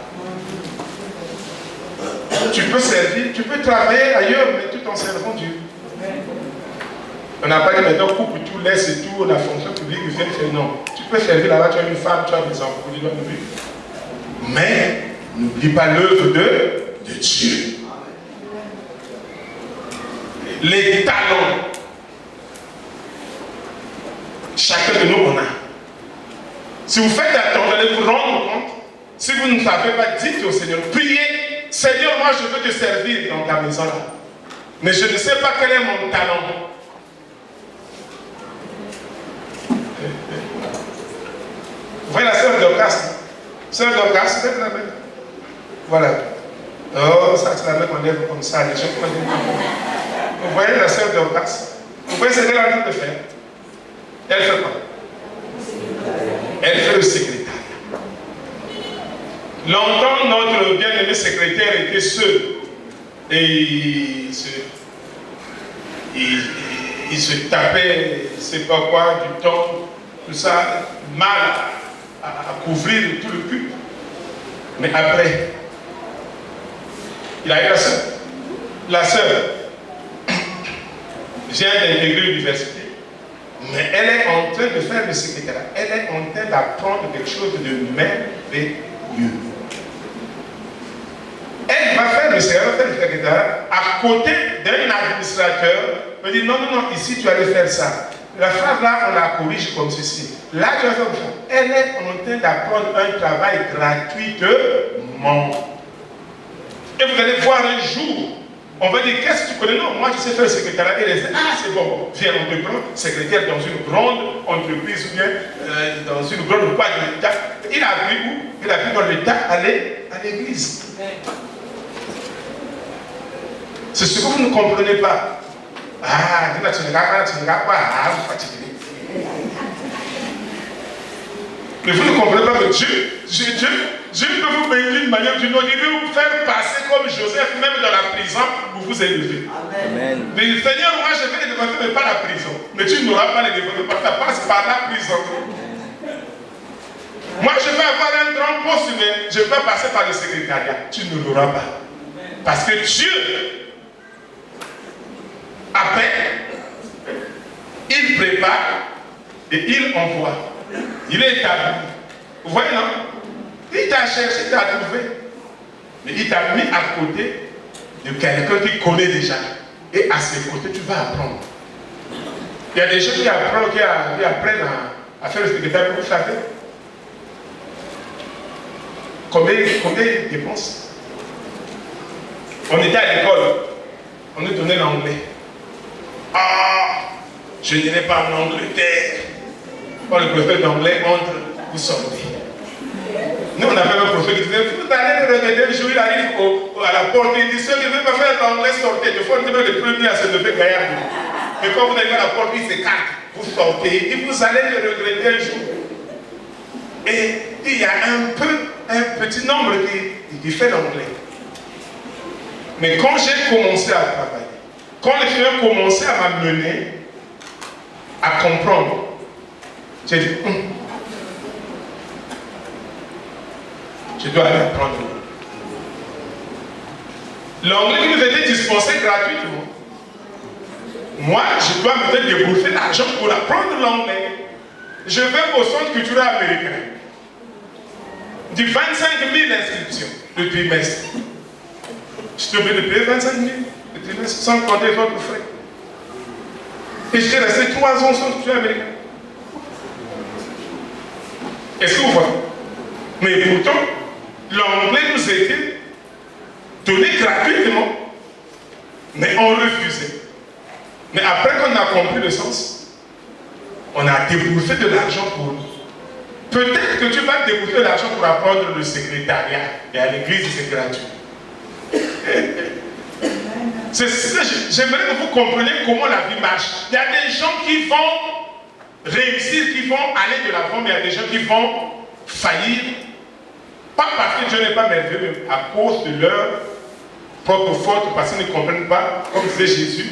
Tu peux servir, tu peux travailler ailleurs, mais tout en servant Dieu. On n'a pas dit maintenant coupe tout, laisse tout, la fonction publique vient faire. Non. Tu peux servir là-bas, tu as une femme, tu as des enfants, mais n'oublie pas l'œuvre de Dieu. Les talents. Chacun de nous en a. Si vous faites attention, vous allez vous rendre compte. Si vous ne savez pas, dites au Seigneur, priez, Seigneur, moi je veux te servir dans ta maison là. Mais je ne sais pas quel est mon talent. Vous voyez la sœur d'Orcas? Sœur d'Orcas, faites la main. Voilà. Oh, ça c'est la main qu'on lève comme ça. Les gens vous voyez la sœur d'Orcas? Vous voyez ce qu'elle est en train de faire? Elle fait quoi? Elle fait le secrétaire. Longtemps, notre bien-aimé secrétaire était seul. Et il se tapait, je ne sais pas quoi, du temps, tout ça, mal à couvrir tout le culte. Mais après, il a eu la sœur. La sœur vient d'intégrer l'université, mais elle est en train de faire le secrétariat. Elle est en train d'apprendre quelque chose de merveilleux. Elle va faire le secrétariat à côté d'un administrateur. Elle dit non, non, non, ici tu allais faire ça. La phrase là, on la corrige comme ceci. Là, tu vas faire ça. Elle est en train d'apprendre un travail gratuitement. Et vous allez voir un jour On va dire, qu'est-ce que tu connais? Non, moi je sais faire le secrétariat. Et il dit, ah c'est bon, viens, on te prend secrétaire dans une grande entreprise ou bien dans une grande boîte de l'État. Il a appris où? Il a appris dans l'État aller à l'église. C'est ce que vous ne comprenez pas. Ah, tu ne regardes pas, ah, vous fatiguez. Mais vous ne comprenez pas que Dieu peut vous bénir d'une manière ou d'une autre. Il veut vous faire passer comme Joseph, même dans la prison, pour vous élever. Amen. Mais Seigneur, moi je vais les développer, mais pas la prison. Mais tu n'auras pas les développer, ça passe par la prison. Moi je vais avoir un grand poste, mais je vais passer par le secrétariat. Tu ne l'auras pas. Parce que Dieu appelle, il prépare et il envoie. Il est établi. Vous voyez, non? Il t'a cherché, il t'a trouvé. Mais il t'a mis à côté de quelqu'un qui connaît déjà. Et à ses côtés, tu vas apprendre. Il y a des gens qui apprennent, à faire le secrétaire pour faire. Combien ils dépensent? On était à l'école. On nous donnait l'anglais. Ah, je n'irai pas en Angleterre. Quand le professeur d'anglais entre, vous sortez. Nous, on avait un professeur qui disait, vous allez le regarder le jour, il arrive à la porte, il dit, ceux qui ne veulent pas faire l'anglais, sortez. Des fois, on était le premier à se lever gaillard. Mais quand vous arrivez à la porte, il s'écarte. Vous sortez, et vous allez le regretter un jour. Et il y a un petit nombre qui fait l'anglais. Mais quand j'ai commencé à travailler, quand les filles ont commencé à m'amener à comprendre, j'ai dit, je dois aller apprendre. L'anglais qui nous était dispensé gratuitement. Moi, je dois me débourser l'argent pour apprendre l'anglais. Je vais au centre culturel américain. Du 25 000 inscriptions le trimestre. Je suis obligé de payer 25 000 le trimestre sans compter les autres frais. Et j'étais resté 3 ans au centre culturel américain. Est-ce que vous voyez? Mais pourtant, l'anglais nous était donné gratuitement, mais on refusait. Mais après qu'on a compris le sens, on a déboursé de l'argent pour nous. Peut-être que tu vas débourser de l'argent pour apprendre le secrétariat, et à l'église c'est gratuit. J'aimerais que vous compreniez comment la vie marche. Il y a des gens qui vont réussir, qui vont aller de l'avant, mais il y a des gens qui vont faillir. Pas parce que Dieu n'est pas merveilleux, mais à cause de leur propre faute, parce qu'ils ne comprennent pas, comme disait Jésus,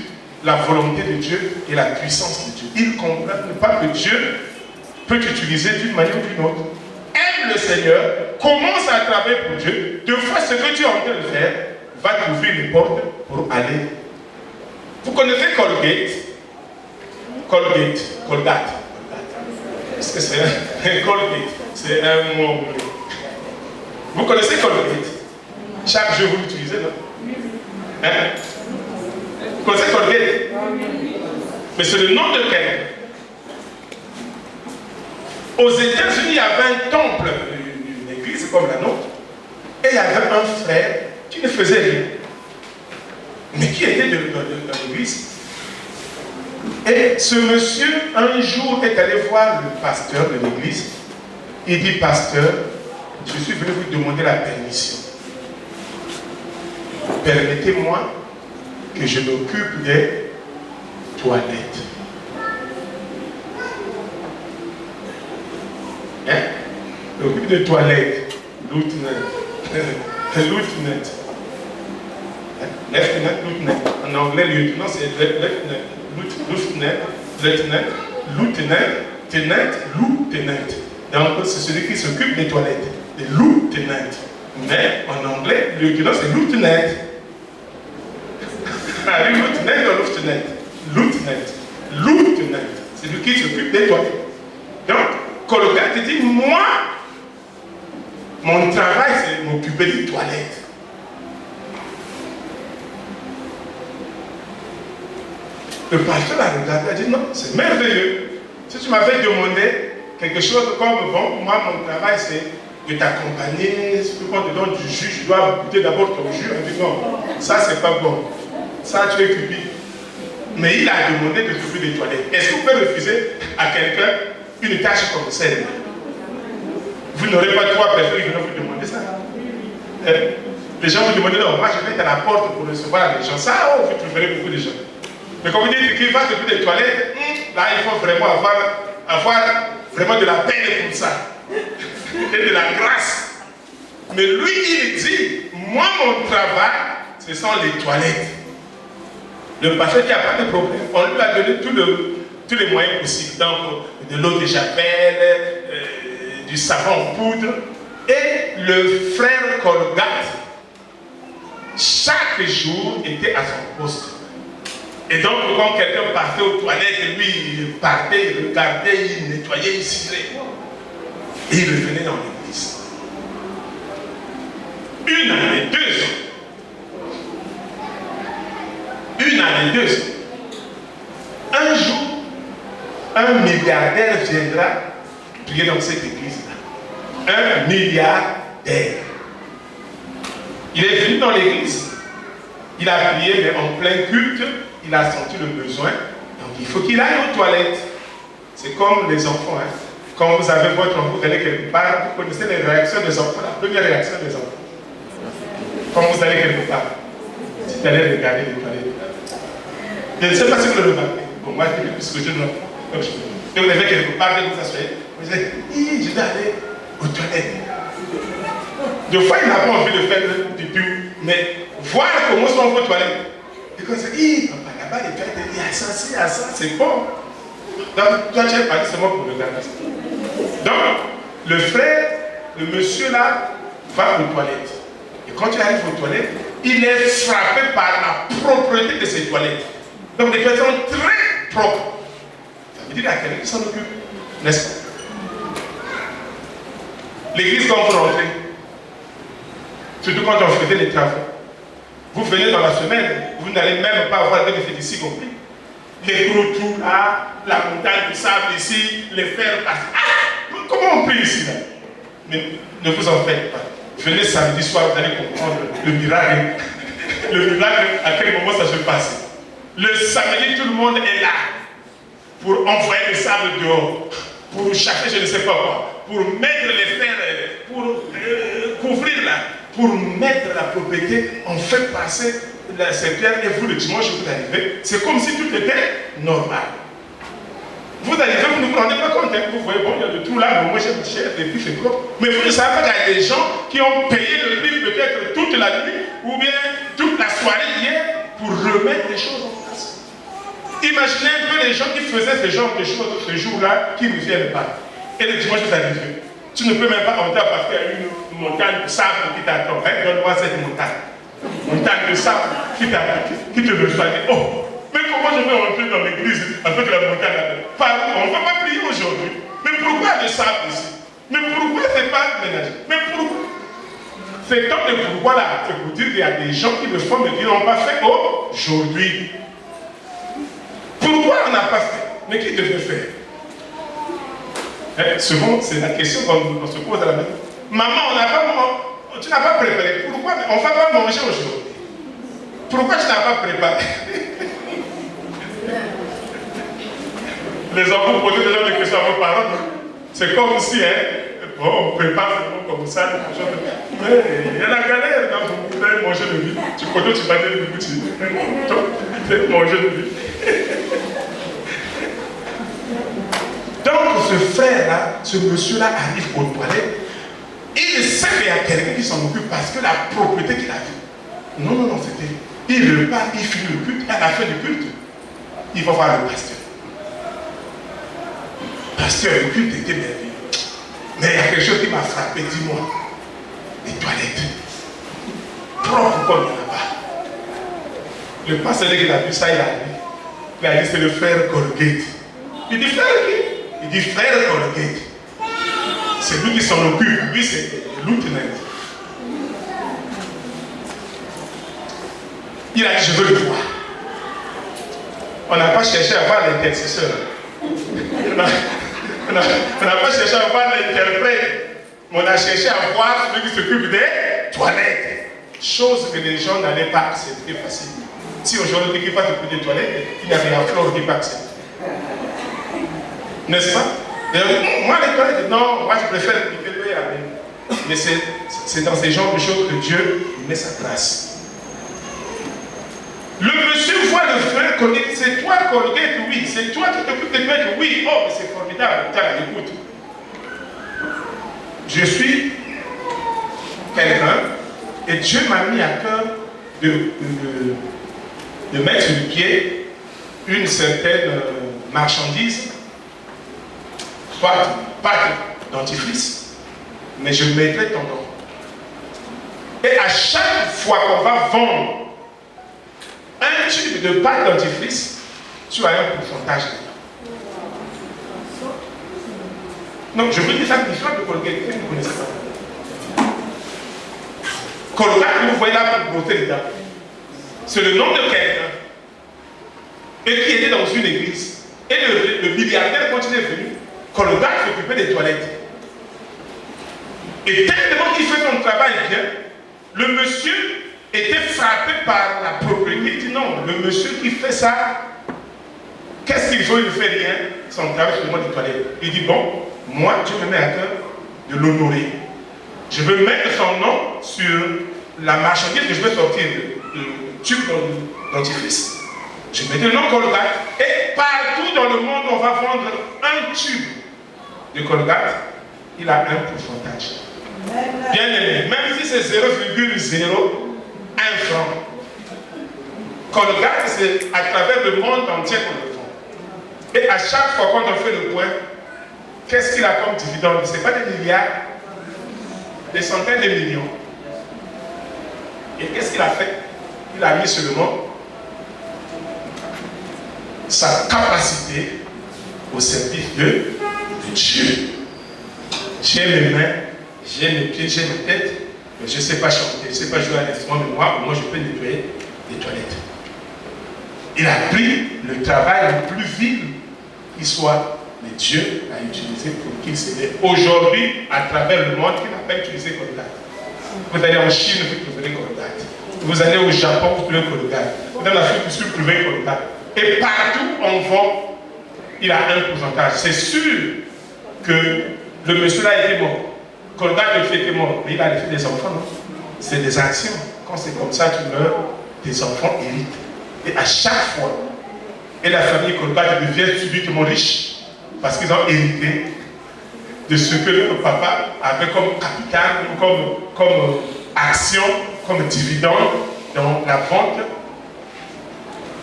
la volonté de Dieu et la puissance de Dieu. Ils ne comprennent pas que Dieu peut t'utiliser d'une manière ou d'une autre. Aime le Seigneur, commence à travailler pour Dieu. Deux fois, ce que tu es en train de faire va t'ouvrir une porte pour aller. Vous connaissez Colgate? Colgate. Est-ce que c'est un Colgate? C'est un mot anglais. Vous connaissez Colgate? Chaque jour vous l'utilisez, non? Hein? Vous connaissez Colgate? Mais c'est le nom de quelqu'un. Aux États-Unis, il y avait un temple, une église comme la nôtre, et il y avait un frère qui ne faisait rien, mais qui était dans l'église. Et ce monsieur, un jour, est allé voir le pasteur de l'église. Il dit, pasteur, je suis venu vous demander la permission. Permettez-moi que je m'occupe des toilettes. Hein? M'occupe des toilettes. Lieutenant. Lieutenant. En anglais, lieutenant, c'est lieutenant. Donc, c'est celui qui s'occupe des toilettes. Le lieutenant. Mais en anglais, lieutenant, c'est lieutenant. Lieutenant. C'est lui qui s'occupe des toilettes. Donc, Colgate te dit, moi, mon travail, c'est m'occuper des toilettes. Le pasteur a regardé, a dit, non, c'est merveilleux. Si tu m'avais demandé quelque chose comme, bon, moi, mon travail, c'est de t'accompagner. Si tu prends dedans du jus, je dois goûter d'abord ton jus. Elle dit, non, ça, c'est pas bon. Ça, tu es cupide. Mais il a demandé de s'occuper des toilettes. Est-ce que vous pouvez refuser à quelqu'un une tâche comme celle-là? Vous n'aurez pas 3 personnes qui vont vous demander ça. Les gens vous demandent, non, moi je vais être à la porte pour recevoir les gens. Ça, oh, vous trouverez beaucoup de gens. Mais quand vous dites qu'il va s'occuper des toilettes, là, il faut vraiment avoir vraiment de la peine pour ça. Et de la grâce. Mais lui, il dit, moi, mon travail, ce sont les toilettes. Le pasteur dit, il n'y a pas de problème. On lui a donné tous les moyens possibles. Donc, de l'eau de javel, du savon en poudre. Et le frère Colgate, chaque jour, était à son poste. Et donc, quand quelqu'un partait aux toilettes, lui, il partait, il regardait, il nettoyait, il cirait. Et il revenait dans l'église. 1 année, 2 ans. 1 année, 2 ans. Un jour, un milliardaire viendra prier dans cette église-là. Un milliardaire. Il est venu dans l'église. Il a prié, mais en plein culte, il a senti le besoin. Donc il faut qu'il aille aux toilettes. C'est comme les enfants. Hein. Quand vous avez votre enfant, vous allez quelque part, vous connaissez les réactions des enfants. La première réaction des enfants. Quand vous allez quelque part, vous allez regarder les toilettes. Je ne sais pas si vous le remarquez. Bon, moi, je puisque je ne donc, vous avez quelque part, vous vous asseyez, vous dites, je dois aller aux toilettes. Des fois, il n'a pas envie de faire du tout, mais voir comment sont vos toilettes. Et quand il dit, papa, là-bas, les toilettes, il y a ça, c'est bon. Donc, toi, tu es parti seulement pour le garder. Donc, le frère, le monsieur là, va aux toilettes. Et quand il arrive aux toilettes, il est frappé par la propreté de ces toilettes. Donc, des toilettes sont très propres. Ça veut dire qu'il y a quelqu'un qui s'en occupe, n'est-ce pas? L'église, quand vous rentrez, surtout quand on faisait les travaux, vous venez dans la semaine, vous n'allez même pas avoir des effets ici compris. Les gros trous là, la montagne de sable ici, les fers passent. Ah, comment on prie ici là? Mais ne vous en faites pas. Venez samedi soir, vous allez comprendre le miracle. Le miracle, à quel moment ça se passe. Le samedi, tout le monde est là pour envoyer le sable dehors, pour chercher je ne sais pas quoi, pour mettre les fers, pour couvrir là, pour mettre la propriété, on fait passer ces pierres et vous le dimanche vous arrivez, c'est comme si tout était normal. Vous arrivez, vous ne vous rendez pas compte, hein, vous voyez, bon, il y a de tout là, mais moi j'ai ma chair, et puis c'est propre. Mais vous ne savez pas qu'il y a des gens qui ont payé le prix peut-être toute la nuit, ou bien toute la soirée hier, pour remettre les choses en place. Imaginez un peu les gens qui faisaient ce genre de choses ce jour-là, qui ne viennent pas. Et le dimanche vous arrivez. Tu ne peux même pas entrer parce qu'il y a une montagne de sable qui t'attend. Hein, donne-moi cette montagne. Montagne de sable qui te reçoit. Oh, mais comment je vais entrer dans l'église avec la montagne là-dedans? On ne va pas prier aujourd'hui. Mais pourquoi le sable ici? Mais pourquoi c'est pas ménagé? Mais pourquoi? C'est comme le pourquoi là, c'est pour dire qu'il y a des gens qui le font mais qui n'ont pas fait aujourd'hui. Pourquoi on n'a pas fait? Mais qui devait faire? Souvent, c'est la question qu'on se pose à la maison. Maman, tu n'as pas préparé. Pourquoi on ne va pas manger aujourd'hui? Pourquoi tu n'as pas préparé? Les enfants posent déjà des questions à vos parents. C'est comme si, on prépare comme ça. Mais il y a la galère quand vous voulez manger le vide. Tu connais, tu vas dire le goût. Tu vas manger le vide. Donc, ce frère-là, ce monsieur-là arrive aux toilettes. Il sait qu'il y a quelqu'un qui s'en occupe parce que la propriété qu'il a vue. Non, c'était. Il repart, il finit le culte, à la fin du culte, il va voir le pasteur. Pasteur, le culte était merveilleux. Mais il y a quelque chose qui m'a frappé, dis-moi. Les toilettes. Propre comme il n'y en a pas. Le pasteur, dès qu'il a vu ça, il a dit c'est le frère Colgate. Il dit frère qui? Il dit frère Colgate. C'est lui qui s'en occupe. Lui, c'est le lieutenant. Il a dit, je veux le voir. On n'a pas cherché à voir l'intercesseur. On n'a pas cherché à voir l'interprète. Mais on a cherché à voir celui qui s'occupe des toilettes. Chose que les gens n'allaient pas accepter facilement. Si aujourd'hui tu passes depuis des toilettes, il n'y a rien à faire qui passe. N'est-ce pas? Moi, les toilettes, non, moi je préfère quitter le aller. Mais c'est dans ces genres de choses que Dieu met sa grâce. Le monsieur voit le frère Colgate, c'est toi Colgate, oui, c'est toi qui t'occupes de mettre, oui, oh, mais c'est formidable, écoute. Je suis quelqu'un et Dieu m'a mis à cœur de mettre sur le pied une certaine marchandise, pas dentifrice, mais je mettrai ton nom. Et à chaque fois qu'on va vendre un tube de pâte dentifrice, tu as un pourcentage dedans. Non, je vous dis ça différent de Colgate, vous ne connaissez pas. Colgate, vous voyez là pour brosser les dents. C'est le nom de quelqu'un. Et qui était dans une église. Et le milliardaire, quand il est venu, Colgate s'occupait des toilettes. Et tellement qu'il fait son travail bien, le monsieur était frappé par la propriété. Il dit non, le monsieur qui fait ça, qu'est-ce qu'il faut? Il ne fait rien. Son travail, c'est seulement des toilettes. Il dit bon, moi, Dieu me met à cœur de l'honorer. Je veux mettre son nom sur la marchandise que je veux sortir de tube dentifrice. Je mets le nom Colgate. Et partout dans le monde, on va vendre un tube de Colgate. Il a un pourcentage. Bien aimé, même si c'est 0,01 franc. Colgate, c'est à travers le monde entier qu'on le vend. Et à chaque fois qu'on en fait le point, qu'est-ce qu'il a comme dividende? Ce n'est pas des milliards, des centaines de millions. Et qu'est-ce qu'il a fait? Il a mis seulement sa capacité au service de Dieu. J'ai mes mains, j'ai mes pieds, j'ai ma tête, mais je ne sais pas chanter, je ne sais pas jouer à l'instrument, mais moi je peux nettoyer les toilettes. Il a pris le travail le plus vil qui soit, mais Dieu l'a utilisé pour qu'il s'élève. Aujourd'hui, à travers le monde, il n'a pas utilisé Colgate. Vous allez en Chine, vous trouverez Colgate. Vous allez au Japon, vous trouvez Colgate. Vous allez en Afrique du Sud, vous trouvez Colgate. Et partout, on vend, il a un pourcentage. C'est sûr que le monsieur là était mort. Colgate, le fait était mort. Mais il a laissé des enfants, non? C'est des actions. Quand c'est comme ça, tu meurs, tes enfants héritent. Et à chaque fois, et la famille Colgate devient subitement riche parce qu'ils ont hérité de ce que leur papa avait comme capital, comme action, comme dividende dans la vente.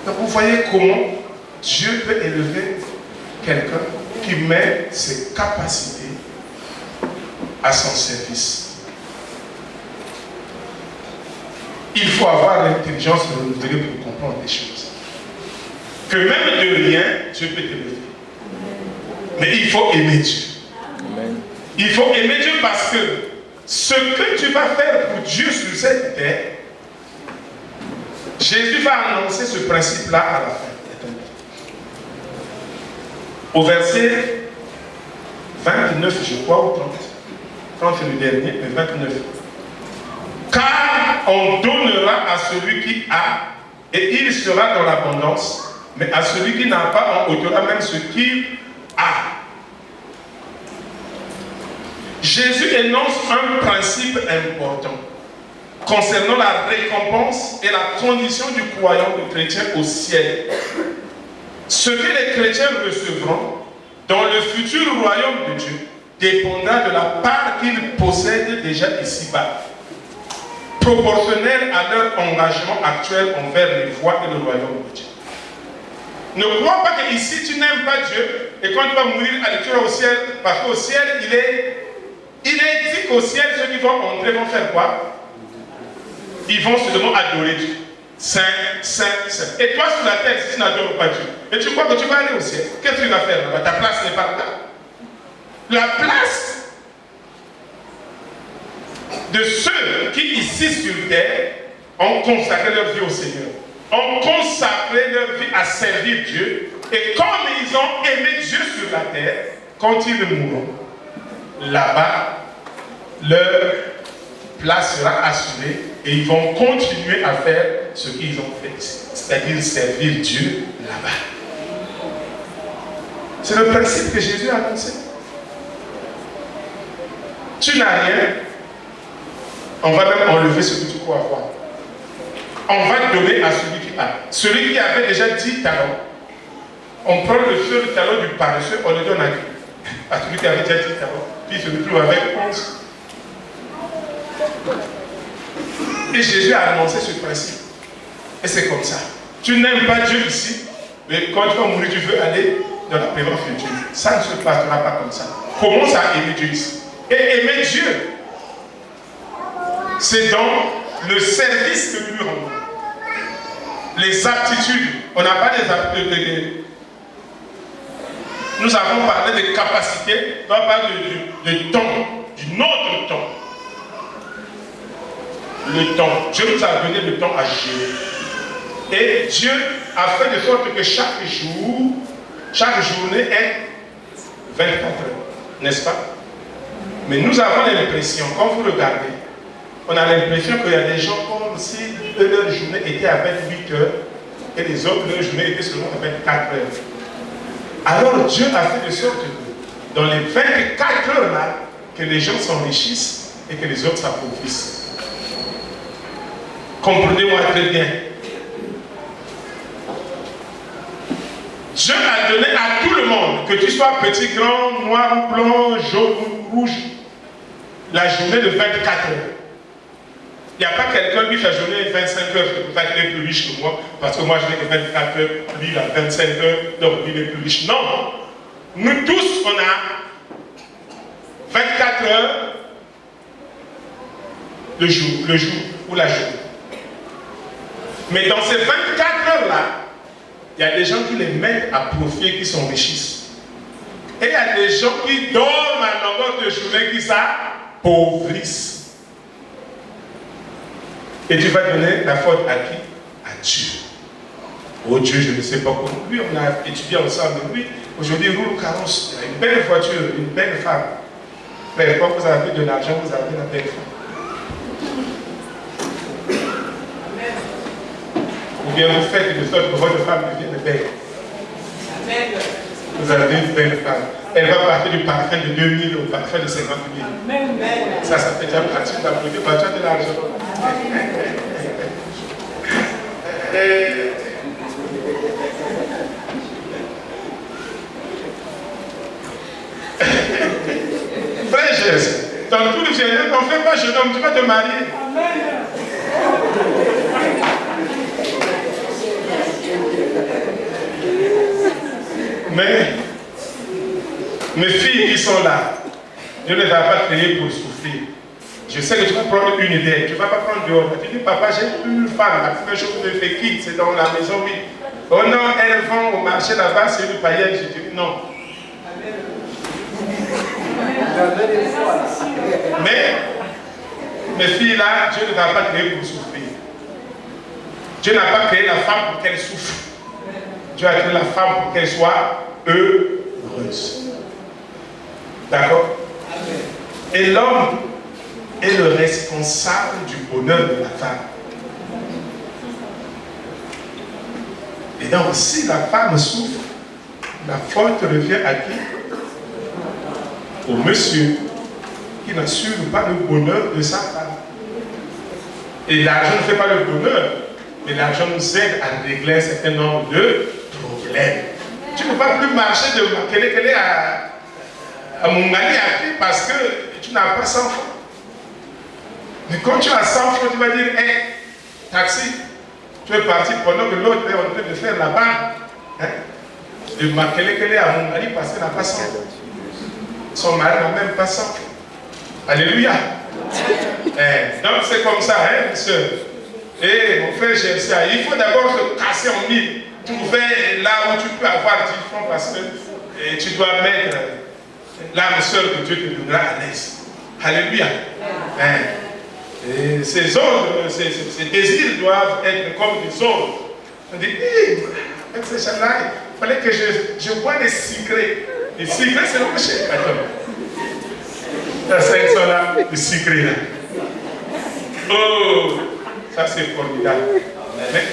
Donc vous voyez comment Dieu peut élever quelqu'un qui met ses capacités à son service. Il faut avoir l'intelligence renouvelée pour comprendre les choses. Que même de rien, Dieu peut t'élever. Mais il faut aimer Dieu. Amen. Il faut aimer Dieu parce que ce que tu vas faire pour Dieu sur cette terre, Jésus va annoncer ce principe-là à la fin. Au verset 29, je crois, ou 30. 30 c'est le dernier, mais 29. Car on donnera à celui qui a, et il sera dans l'abondance, mais à celui qui n'a pas, on ôtera même ce qu'il a. Jésus énonce un principe important concernant la récompense et la condition du croyant de chrétien au ciel. Ce que les chrétiens recevront dans le futur royaume de Dieu dépendra de la part qu'ils possèdent déjà ici-bas, proportionnelle à leur engagement actuel envers les voies et le royaume de Dieu. Ne crois pas que ici tu n'aimes pas Dieu et quand tu vas mourir, tu vas au ciel, parce qu'au ciel, il est dit qu'au ciel, ceux qui vont entrer vont faire quoi? Ils vont seulement adorer Dieu. Saint, Saint, Saint. Et toi sur la terre, si tu n'adores pas Dieu, et tu crois que tu vas aller au ciel, qu'est-ce que tu vas faire là-bas? Ta place n'est pas là. La place de ceux qui ici sur terre ont consacré leur vie au Seigneur, ont consacré leur vie à servir Dieu, et comme ils ont aimé Dieu sur la terre, quand ils mourront, là-bas, leur place sera assurée et ils vont continuer à faire ce qu'ils ont fait, c'est-à-dire servir Dieu là-bas. C'est le principe que Jésus a annoncé. Tu n'as rien, on va même enlever ce que tu crois avoir. On va donner à celui qui a. Celui qui avait déjà 10 talents, on prend le seul talent du paresseux, on le donne à qui? À celui qui avait déjà 10 talents. Puis il se retrouve avec 11. Et Jésus a annoncé ce principe. Et c'est comme ça. Tu n'aimes pas Dieu ici, mais quand tu vas mourir, tu veux aller dans la présence de Dieu. Ça ne se passera pas comme ça. Commence à aimer Dieu ici. Et aimer Dieu, c'est dans le service que nous lui rendons. Les aptitudes, on n'a pas des aptitudes. Nous avons parlé de capacités, on va parler de temps, du autre temps. Le temps. Dieu nous a donné le temps à gérer. Et Dieu a fait de sorte que chaque jour, chaque journée est 24 heures, n'est-ce pas? Mais nous avons l'impression, quand vous regardez, on a l'impression qu'il y a des gens comme si leur journée était à 28 heures et les autres, leur journée était seulement à 24 heures. Alors Dieu a fait de sorte que dans les 24 heures là, que les gens s'enrichissent et que les autres s'appauvrissent. Comprenez-moi très bien. Dieu a donné à tout le monde, que tu sois petit, grand, noir, blanc, jaune ou rouge, la journée de 24 heures. Il n'y a pas quelqu'un qui fait la journée de 25 heures, il est plus riche que moi, parce que moi je n'ai que 24 heures, lui il a 25 heures, donc lui il est plus riche. Non! Nous tous, on a 24 heures le jour ou la journée. Mais dans ces 24 heures-là, il y a des gens qui les mettent à profit, qui s'enrichissent. Et il y a des gens qui dorment à longueur de journée, qui s'appauvrissent. Et tu vas donner la faute à qui? À Dieu. Oh Dieu, je ne sais pas comment. Oui, on a étudié ensemble. Oui, aujourd'hui, il roule carrosse. Il y a une belle voiture, une belle femme. Mais quand vous avez de l'argent, vous avez la belle femme. Ou bien vous faites de sorte que votre femme devienne belle. Vous avez une belle femme. Elle va partir du parfum de 2 000 au parfum de 50 000. Ça fait déjà partie de la produit, tu as de l'argent. Frère, dans tout le Seigneur, on ne fait pas jeune homme, tu vas te marier. Mais mes filles qui sont là, Dieu ne les a pas créées pour souffrir. Je sais que tu vas prendre une idée, tu ne vas pas prendre dehors. Tu dis, papa, j'ai une femme, la première chose que je fais quitte, c'est dans la maison, oui. Oh non, elles vont au marché là-bas, c'est une païenne. Je dis, non. Mais, mes filles là, Dieu ne les a pas créées pour souffrir. Dieu n'a pas créé la femme pour qu'elle souffre. Dieu a créé la femme pour qu'elle soit heureuse. D'accord? Et l'homme est le responsable du bonheur de la femme. Et donc, si la femme souffre, la faute revient à qui? Au monsieur qui n'assure pas le bonheur de sa femme. Et l'argent ne fait pas le bonheur, mais l'argent nous aide à régler un certain nombre de problèmes. Tu ne peux pas plus marcher de Makelekele à Mungali parce que tu n'as pas 100 francs. Mais quand tu as 100 francs, tu vas dire, hé, taxi, tu es parti pendant que l'autre est en train de faire la barre. Hein? De Makelekele à Mungali parce qu'il n'a pas 100 francs. Son mari n'a même pas 100 francs. Alléluia. Donc c'est comme ça, hein, mes soeurs. Et mon frère Gersia, il faut d'abord se casser en mille. Trouver là où tu peux avoir 10 francs parce que tu dois mettre l'âme seule que Dieu te donnera à l'aise. Alléluia. Et ces autres, ces désirs doivent être comme des autres. On dit, avec ces gens-là, il fallait que je bois des secrets. Les secrets, c'est le péché. Attends. Là, c'est là, les secrets là. Oh! Ça, c'est formidable. Mais,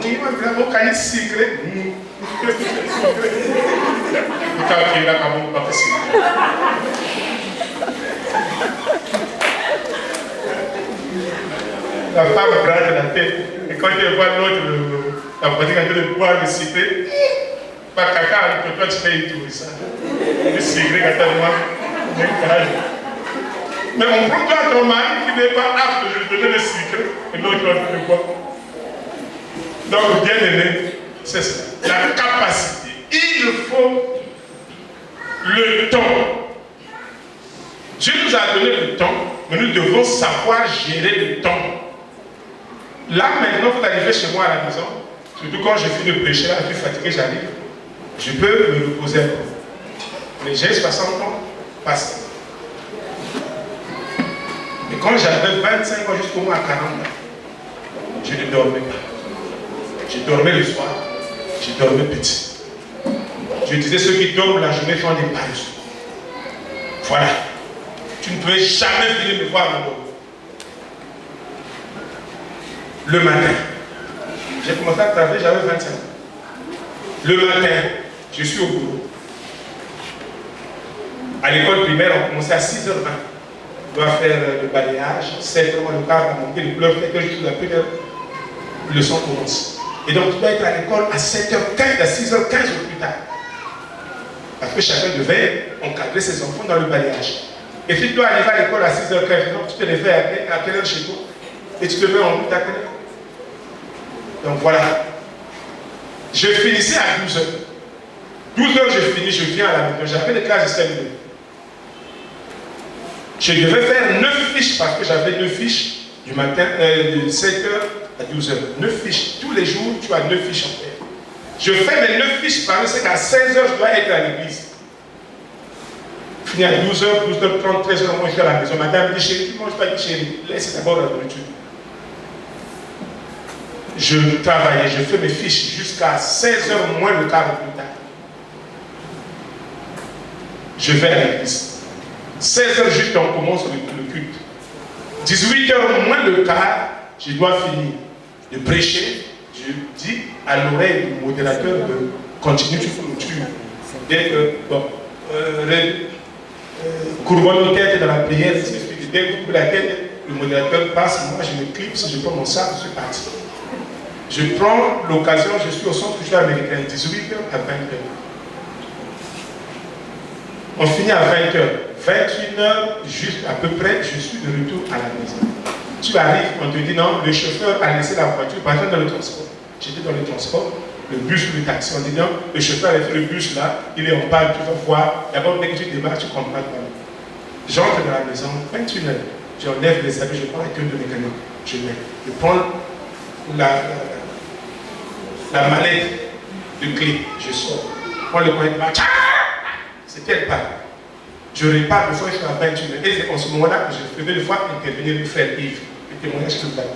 oui, on a un secret. La femme gratte la tête. Et quand elle voit l'autre, la pratique en train de boire le secret, pas caca, toi tu fais tout ça. Le secret, attends-moi. Mais on prend toi ton mari qui n'est pas apte de lui donner le secret, et l'autre va faire quoi? Donc, bien aimé, c'est ça. La capacité. Il faut le temps. Dieu nous a donné le temps, mais nous devons savoir gérer le temps. Là, maintenant, vous arrivez chez moi à la maison, surtout quand je finis de prêcher, là, je suis fatigué, j'arrive, je peux me reposer un peu. Mais j'ai 60 ans, passé. Et quand j'avais 25 ans jusqu'au moins à 40 ans, je ne dormais pas. Je dormais le soir, je dormais petit. Je disais, ceux qui dorment la journée font des pauses. Voilà. Tu ne pouvais jamais venir me voir me dormir. Le matin, j'ai commencé à travailler, j'avais 25 ans. Le matin, je suis au boulot. À l'école primaire, on commençait à 6h20. On doit faire le balayage, 7h, le quart va monter, le pleuve fait que je suis la première leçon commence. Et donc, tu dois être à l'école à 7h15, à 6h15 au plus tard. Parce que chacun devait encadrer ses enfants dans le balayage. Et si tu dois arriver à l'école à 6h15, donc tu te lèves à quelle heure chez toi? Et tu te mets en route à quelle heure? Donc voilà. Je finissais à 12h. 12h, je finis, je viens à la maison. J'avais des classes de CM2. Je devais faire 9 fiches parce que j'avais 2 fiches du matin, de 7h à 12h. 9 fiches. Tous les jours, tu as 9 fiches en faire. Je fais mes 9 fiches parce que qu'à 16h, je dois être à l'église. Je finis à 12h, 12h30, 13h, moi je suis à la maison. Madame me dit, chérie, tu ne manges pas, chérie. Laisse d'abord la nourriture. Je travaillais, je fais mes fiches jusqu'à 16h moins le quart plus tard. Je vais à l'église. 16h juste, on commence le culte. 18h moins le quart, je dois finir de prêcher. Je dis à l'oreille du modérateur de continuer, tu clôtures. Dès que, bon, courbons nos têtes dans la prière, dès que coupe la tête, le modérateur passe, moi je me clipse, je prends mon sac, je suis parti. Je prends l'occasion, je suis au centre culturel américain, 18h à 20h. On finit à 20h. 21h, juste à peu près, je suis de retour à la maison. Tu arrives, on te dit non, le chauffeur a laissé la voiture, par exemple dans le transport. J'étais dans le transport, le bus ou le taxi, on dit non, le chauffeur a fait le bus là, il est en panne, tu vas voir. D'abord, dès que tu démarres, tu comprends pas. J'entre dans la maison, 21h, j'enlève les habits, je prends la queue de mécanique, je mets. Je prends la mallette de clé, je sors. Je prends le coin de match, c'est quelle part? Je repars le soir, je suis à 21h. Et c'est en ce moment-là que je faisais le fois intervenir le frère Yves, le témoignage que vous avez.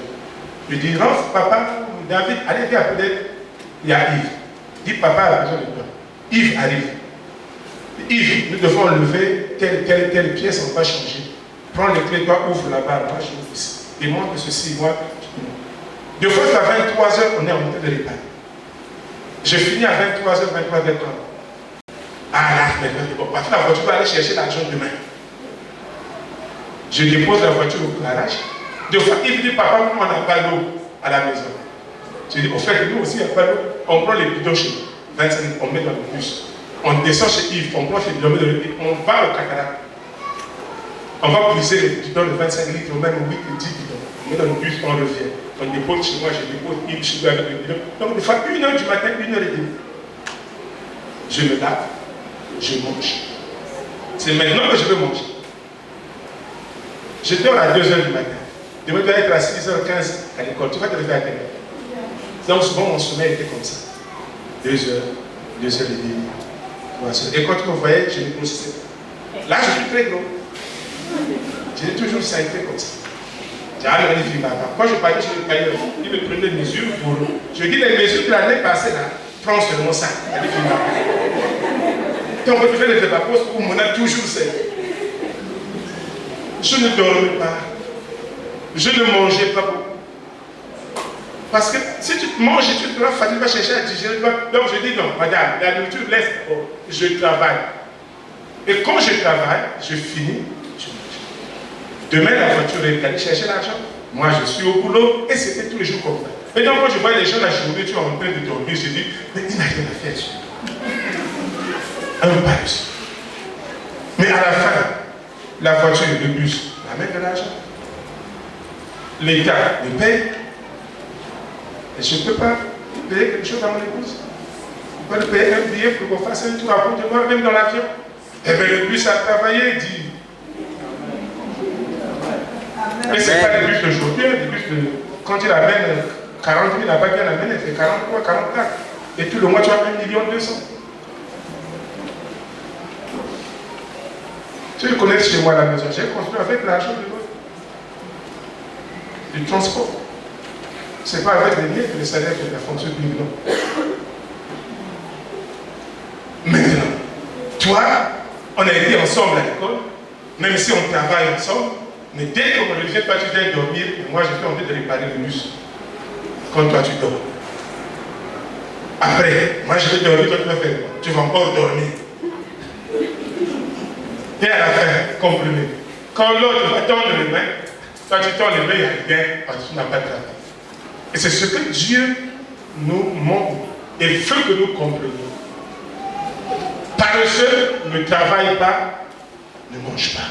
Je dis, Rolf, papa, David, allez viens appeler. Il y a Yves. Dis, papa a besoin de toi. Yves arrive. Yves, nous devons lever telle pièce, on va changer. Prends les clés, toi, ouvre là-bas, moi je ouvre ici. Démontre ceci, moi, je deux fois, c'est à 23h, on est en train de réparer. Je finis à 23h, 23h30. Ah là, maintenant, parce que la voiture va aller chercher l'argent demain. Je dépose la voiture au garage. Deux fois, il dit, papa, nous on n'a pas l'eau à la maison. Je dis, au fait, nous aussi, il n'y a pas d'eau. On prend les bidons chez nous. 25 litres, on met dans le bus. On descend chez Yves, on prend chez bidons, on va au cataract. On va puiser les bidons de 25 litres, on met 8 ou 10 bidons. On met dans le bus, on revient. On dépose chez moi, je dépose Yves chez lui avec les bidons. Donc, des fois, 1h du matin, 1h30. Je me lave, je mange. C'est maintenant que je veux manger. Je dors à 2h du matin. Je dois être à 6h15 à l'école. Tu vas te lever à quelle heure? Donc souvent mon sommeil était comme ça. 2h, 2h30, 3h. Et quand vous voyez, je ne consistais pas. Là, je suis très gros. J'ai toujours ça été comme ça. J'ai allé vérifier papa. Quand je parlais chez le tailleur, il me prenait des mesures pour. Je dis les mesures de l'année passée là, prends seulement ça. Il dit donc quand tu fais les épapos, on a toujours ça. Je ne dormais pas. Je ne mangeais pas beaucoup. Parce que si tu manges, tu te vas chercher à digérer. Donc je dis non, madame, la nourriture laisse. Oh, je travaille. Et quand je travaille, je finis, je mange. Demain, la voiture est allée chercher l'argent. Moi, je suis au boulot et c'était tous les jours comme ça. Et donc, quand je vois les gens la journée, tu es en train de dormir, je dis, mais il n'a rien à faire dessus. Un pas dessus. Mais à la fin, la voiture et le bus ramènent de l'argent. L'État me paye. Et je ne peux pas payer quelque chose à mon épouse. Je ne peux pas payer un billet pour qu'on fasse un tour à côté de moi, même dans l'avion. Eh bien, le bus a travaillé, dit. Mais ce n'est pas les bus d'aujourd'hui, les bus de. Quand il amène 40 000, là-bas, il amène, il fait 43, 44. Et tout le mois, tu as 1,2 million. Tu le connais chez moi à la maison, j'ai construit avec l'argent de l'autre. Du transport. Ce n'est pas avec les miens que le salaire de la fonction publique, non. Maintenant, toi, on a été ensemble à l'école, même si on travaille ensemble, mais dès qu'on ne revient pas, tu viens dormir, et moi je suis en train de réparer le bus. Quand toi tu dors. Après, moi je vais dormir, toi tu vas faire quoi? Tu vas encore dormir. Et à la fin, comprenez. Quand l'autre va tendre les mains, toi tu tends les mains, il n'y a rien, parce que tu n'as pas de travail. Et c'est ce que Dieu nous montre et veut que nous comprenions. Paresseux, ne travaille pas, ne mange pas.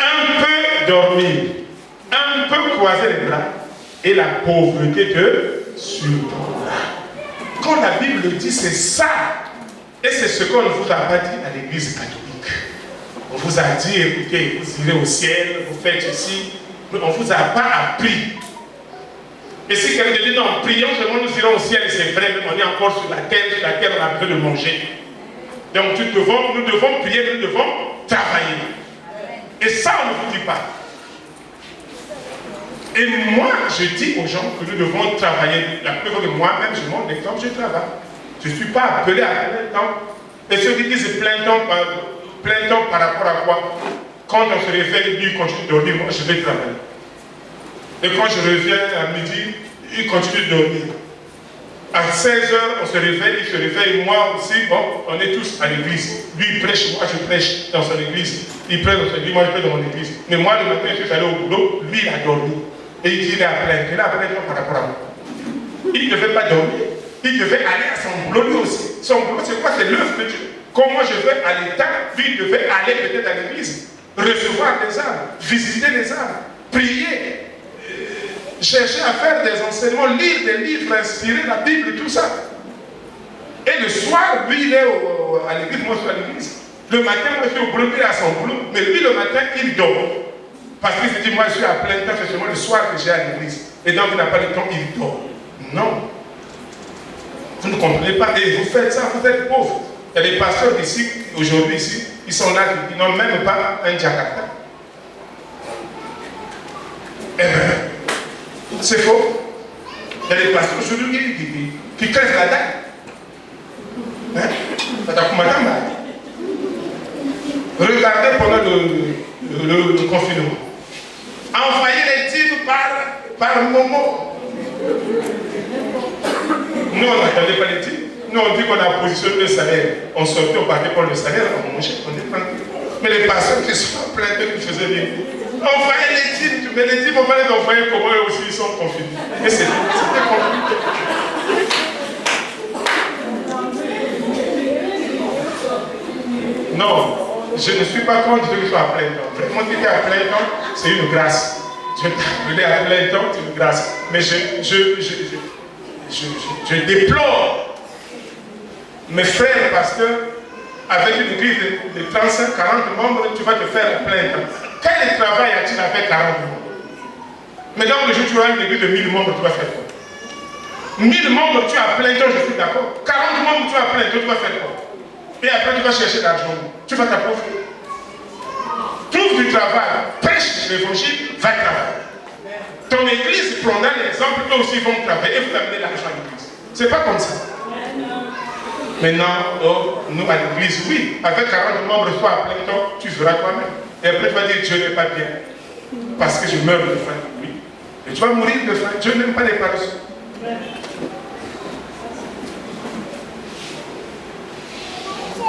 Un peu dormir, un peu croiser les bras, et la pauvreté te surprendra. Quand la Bible dit, c'est ça. Et c'est ce qu'on ne vous a pas dit à l'église catholique. On vous a dit, écoutez, vous irez au ciel, vous faites ceci. Mais on ne vous a pas appris. Et si quelqu'un te dit, non, prions seulement, nous irons au ciel, et c'est vrai, mais on est encore sur la terre on a besoin de manger. Donc nous devons prier, nous devons travailler. Et ça, on ne vous dit pas. Et moi, je dis aux gens que nous devons travailler. La preuve de moi-même, je montre l'exemple, je travaille. Je ne suis pas appelé à plein temps. Et ceux qui disent plein temps par rapport à quoi? Quand on se réveille, lui, il continue de dormir, moi, je vais travailler. Et quand je reviens à midi, il continue de dormir. À 16h, on se réveille, il se réveille, moi aussi, bon, on est tous à l'église. Lui, il prêche, moi, je prêche dans son église. Il prêche dans son église, moi, je prêche dans mon église. Mais moi, le matin, je suis allé au boulot, lui, il a dormi. Et il dit, il est à plein. Il est à plein par rapport à moi. Il ne devait pas dormir. Il devait aller à son boulot, lui aussi. Son boulot, c'est quoi? C'est l'œuvre de Dieu. Comme moi, je vais à l'État, lui, il devait aller peut-être à l'église, recevoir des âmes, visiter les âmes, prier. Chercher à faire des enseignements, lire des livres, inspirer la Bible, tout ça. Et le soir, lui, il est à l'église, moi je suis à l'église. Le matin, moi je suis au boulot, il est à son boulot. Mais lui, le matin, il dort. Parce qu'il se dit, moi je suis à plein temps, c'est seulement le soir que j'ai à l'église. Et donc il n'a pas le temps, il dort. Non. Vous ne comprenez pas. Et vous faites ça, vous êtes pauvres. Il y a des pasteurs ici, aujourd'hui ici, ils sont là, ils n'ont même pas un Jakarta. Eh bien, c'est faux. Il y a des pasteurs aujourd'hui qui crèvent la dalle. Hein? Regardez pendant le confinement. Envoyer les dîmes par moment. Nous, on n'attendait pas les dîmes. Nous, on dit qu'on a positionné le salaire. On sortait, on partait pour le salaire, on mangeait, on est tranquille. Mais les pasteurs qui sont en plein de qui faisaient bien. Envoyer les dîmes, mais les dîmes, on va les envoyer comment eux aussi ils sont confinés. Et c'était compliqué. Non, je ne suis pas contre ceux qui sont à plein temps. Vraiment, si tu es à plein temps, c'est une grâce. Dieu t'a appelé à plein temps, c'est une grâce. Mais je déplore mes frères pasteurs avec une église de 35, 40 membres, tu vas te faire à plein temps. Quel travail a-t-il avec 40 membres? Mais dans le jour où tu as une église de 1000 membres, tu vas faire quoi? 1000 membres, tu as plein temps, je suis d'accord. 40 membres, tu as plein temps, tu vas faire quoi? Et après, tu vas chercher l'argent. Tu vas t'approfondir. Trouve du travail, prêche l'évangile, va travailler. Ton église prendra l'exemple, eux aussi vont travailler et vous amenez l'argent à l'église. C'est pas comme ça. Maintenant, nous à l'église, oui, avec 40 membres, soit à plein temps, tu feras toi-même. Et après, tu vas dire, Dieu n'est pas bien. parce que je meurs de faim. Oui. Et tu vas mourir de faim. Dieu n'aime pas les paresseux.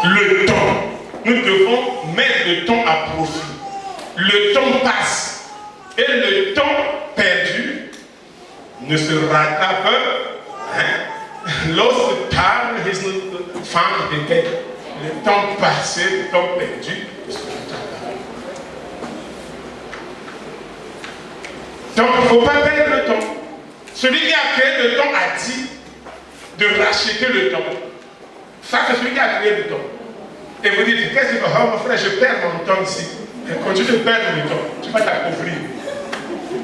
Le temps. Nous devons mettre le temps à profit. Le temps passe. Et le temps perdu ne se rattrape. Lost time is not found again. Le temps passé, le temps perdu ne se rattrape. Donc il ne faut pas perdre le temps. Celui qui a créé le temps a dit de racheter le temps. Ça, c'est celui qui a créé le temps. Et vous dites, qu'est-ce que tu veux? Oh mon frère, je perds mon temps ici. Et continue de perdre le temps. Tu vas t'appauvrir.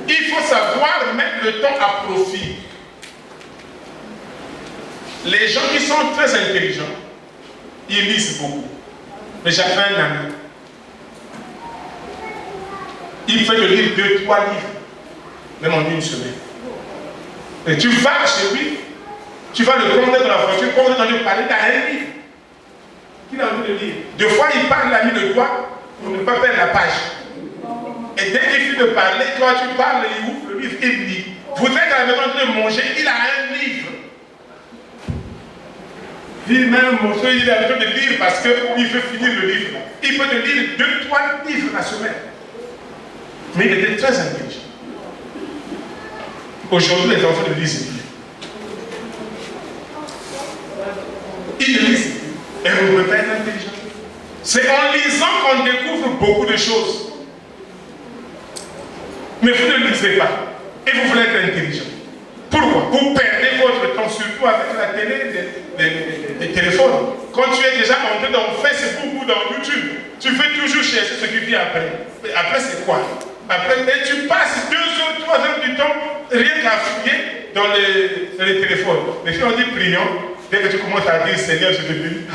Il faut savoir mettre le temps à profit. Les gens qui sont très intelligents, ils lisent beaucoup. Mais j'avais un ami. Il fait de lire 2-3 livres, même en une semaine. Et tu vas chez lui, tu vas le prendre dans la voiture, quand on est dans le palais, il a un livre qu'il a envie de lire. Deux fois, il parle, il a mis le doigt pour ne pas perdre la page. Et dès qu'il finit de parler, toi tu parles, il ouvre le livre, il lit. Vous êtes à la maison en train de manger, il a un livre. Lui-même, monsieur, il est en train de lire parce qu'il veut finir le livre. Il peut te lire 2-3 livres la semaine. Mais il était très intelligent. Aujourd'hui, les enfants ne lisent plus. Ils ne lisent plus. Et vous ne pouvez pas être intelligent. C'est en lisant qu'on découvre beaucoup de choses. Mais vous ne lisez pas. Et vous voulez être intelligent. Pourquoi? Vous perdez votre temps, surtout avec la télé, les téléphones. Quand tu es déjà entré dans Facebook ou dans YouTube, tu veux toujours chercher ce qui vient après. Après, c'est quoi? Après, et tu passes 2 heures, 3 heures du temps, rien qu'à fouiller dans les téléphones. Mais si on dit prions, dès que tu commences à dire Seigneur, je te bénis.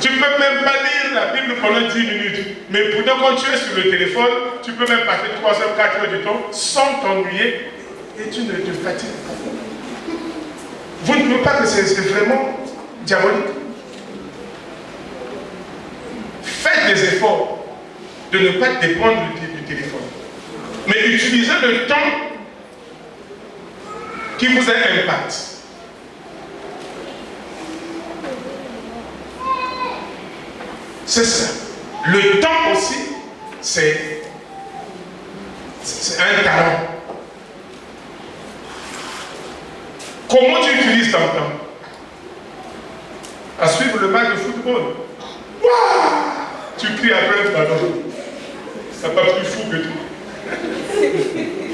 Tu ne peux même pas lire la Bible pendant 10 minutes. Mais pourtant, quand tu es sur le téléphone, tu peux même passer 3 heures, 4 heures du temps sans t'ennuyer et tu ne te fatigues pas. Vous ne trouvez pas que c'est vraiment diabolique? Faites des efforts de ne pas dépendre du téléphone. Mais utilisez le temps qui vous impacte. C'est ça. Le temps aussi, c'est un talent. Comment tu utilises ton temps? À suivre le match de football. Waouh! Tu cries après le ballon. Ça pas plus fou que tout.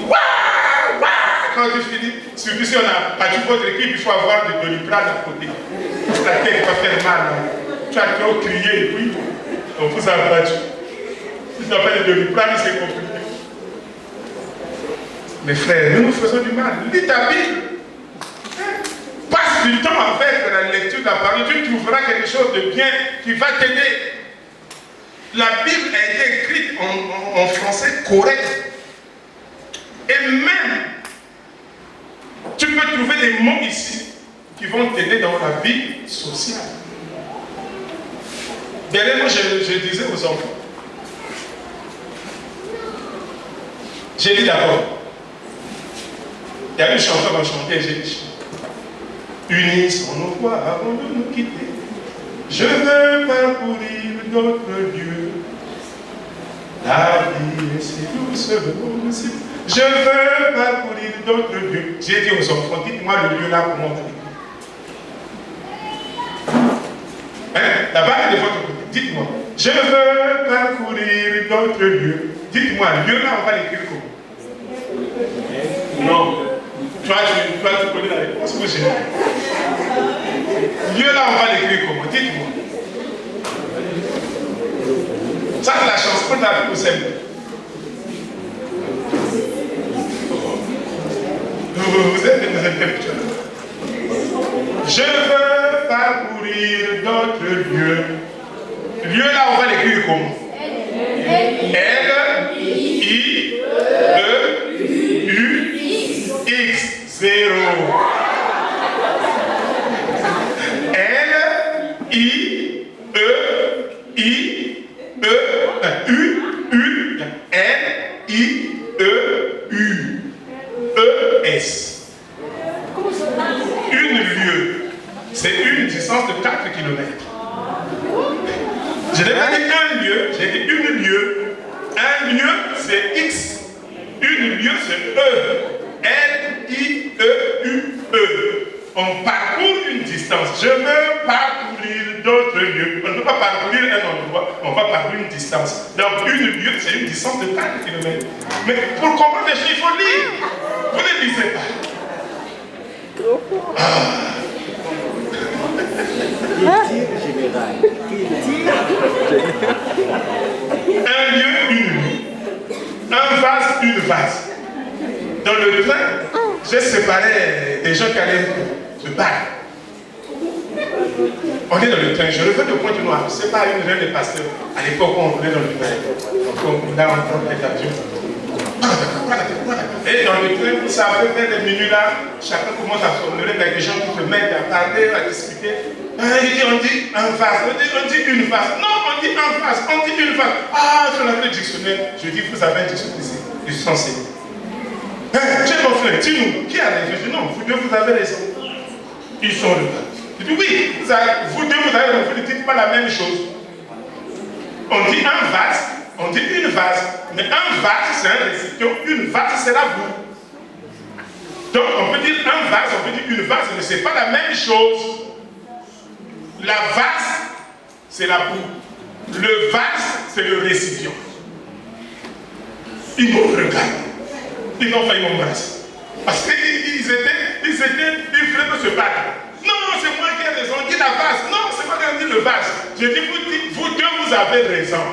Waouh! Waouh! Quand tu finis, surtout si on a battu votre équipe, il faut avoir de Doliprane à côté. La tête va faire mal. Tu as trop crié et puis on vous a battu. Si tu n'as pas de Doliprane, c'est compliqué. Mes frères, nous nous faisons du mal. Lis ta Bible. Passe du temps avec la lecture de la parole. Tu trouveras quelque chose de bien qui va t'aider. La Bible a été écrite en français correct. Et même, tu peux trouver des mots ici qui vont t'aider dans la vie sociale. Dernièrement, je disais aux enfants. J'ai dit d'abord, il y a une chanson qu'on chantait, j'ai dit, unissons nos voix avant de nous quitter. Je veux parcourir d'autres lieux. La vie est si douce, aussi. Je veux parcourir d'autres lieux. J'ai dit aux enfants, dites-moi le lieu là, comment on va l'écrire. Hein? Là-bas, il est de votre côté. Dites-moi. Je veux parcourir d'autres lieux. Dites-moi, lieu là, on va l'écrire comment? Non. Toi, tu connais la réponse que j'ai. Lieu là, on va l'écrire comment? Dites-moi. Ça, c'est la chanson de la Bible simple. Vous êtes des intellectuels. Je veux parcourir d'autres lieux. Lieu là, on va l'écrire comment? L-I-E-U-X 0. L-I-E-U L-I-E-U-E-S. Une lieue, c'est une distance de 4 km. Je n'ai pas dit un lieu, j'ai dit une lieue. Un lieu, c'est X. Une lieue, c'est E. L-I-E-U-E. On parcourt une distance. Je veux parcourir d'autres lieux. On ne peut pas parcourir un endroit, on va parcourir une distance. Donc une lieue, c'est une distance de 4 km. Mais pour comprendre les choses, il faut lire. Vous ne lisez pas. Un lieu, une lieue. Un vase, une vase. Dans le train, j'ai séparé des gens qui allaient se battre. On est dans le train, je reviens de Pointe-Noire. Ce n'est pas une réunion de pasteurs. À l'époque, on venait dans le train. Là, on prend les avions. Et dans le train, vous savez, vers les minutes là, chacun commence à formuler, il y a des gens qui se mettent à parler, à discuter. On dit un vase, on dit une vase. Non, on dit un vase, on dit une vase. Ah, sur le dictionnaire, je dis, vous avez un dictionnaire ici, du sensé. J'ai mon frère, dis-nous, qui a raison? Je dis non, vous deux, vous avez raison. Ils sont là. Je dis oui, vous deux, vous ne dites pas la même chose. On dit un vase, on dit une vase. Mais un vase, c'est un récipient, une vase, c'est la boue. Donc on peut dire un vase, on peut dire une vase, mais ce n'est pas la même chose. La vase, c'est la boue. Le vase, c'est le récipient. Ils m'ont regardé. Ils ont failli m'embrasser. Parce qu'ils voulaient se battre. Non, c'est moi qui ai raison. On dit la vase. Non, c'est moi qui ai dit le vase. Je dis, vous deux, vous avez raison.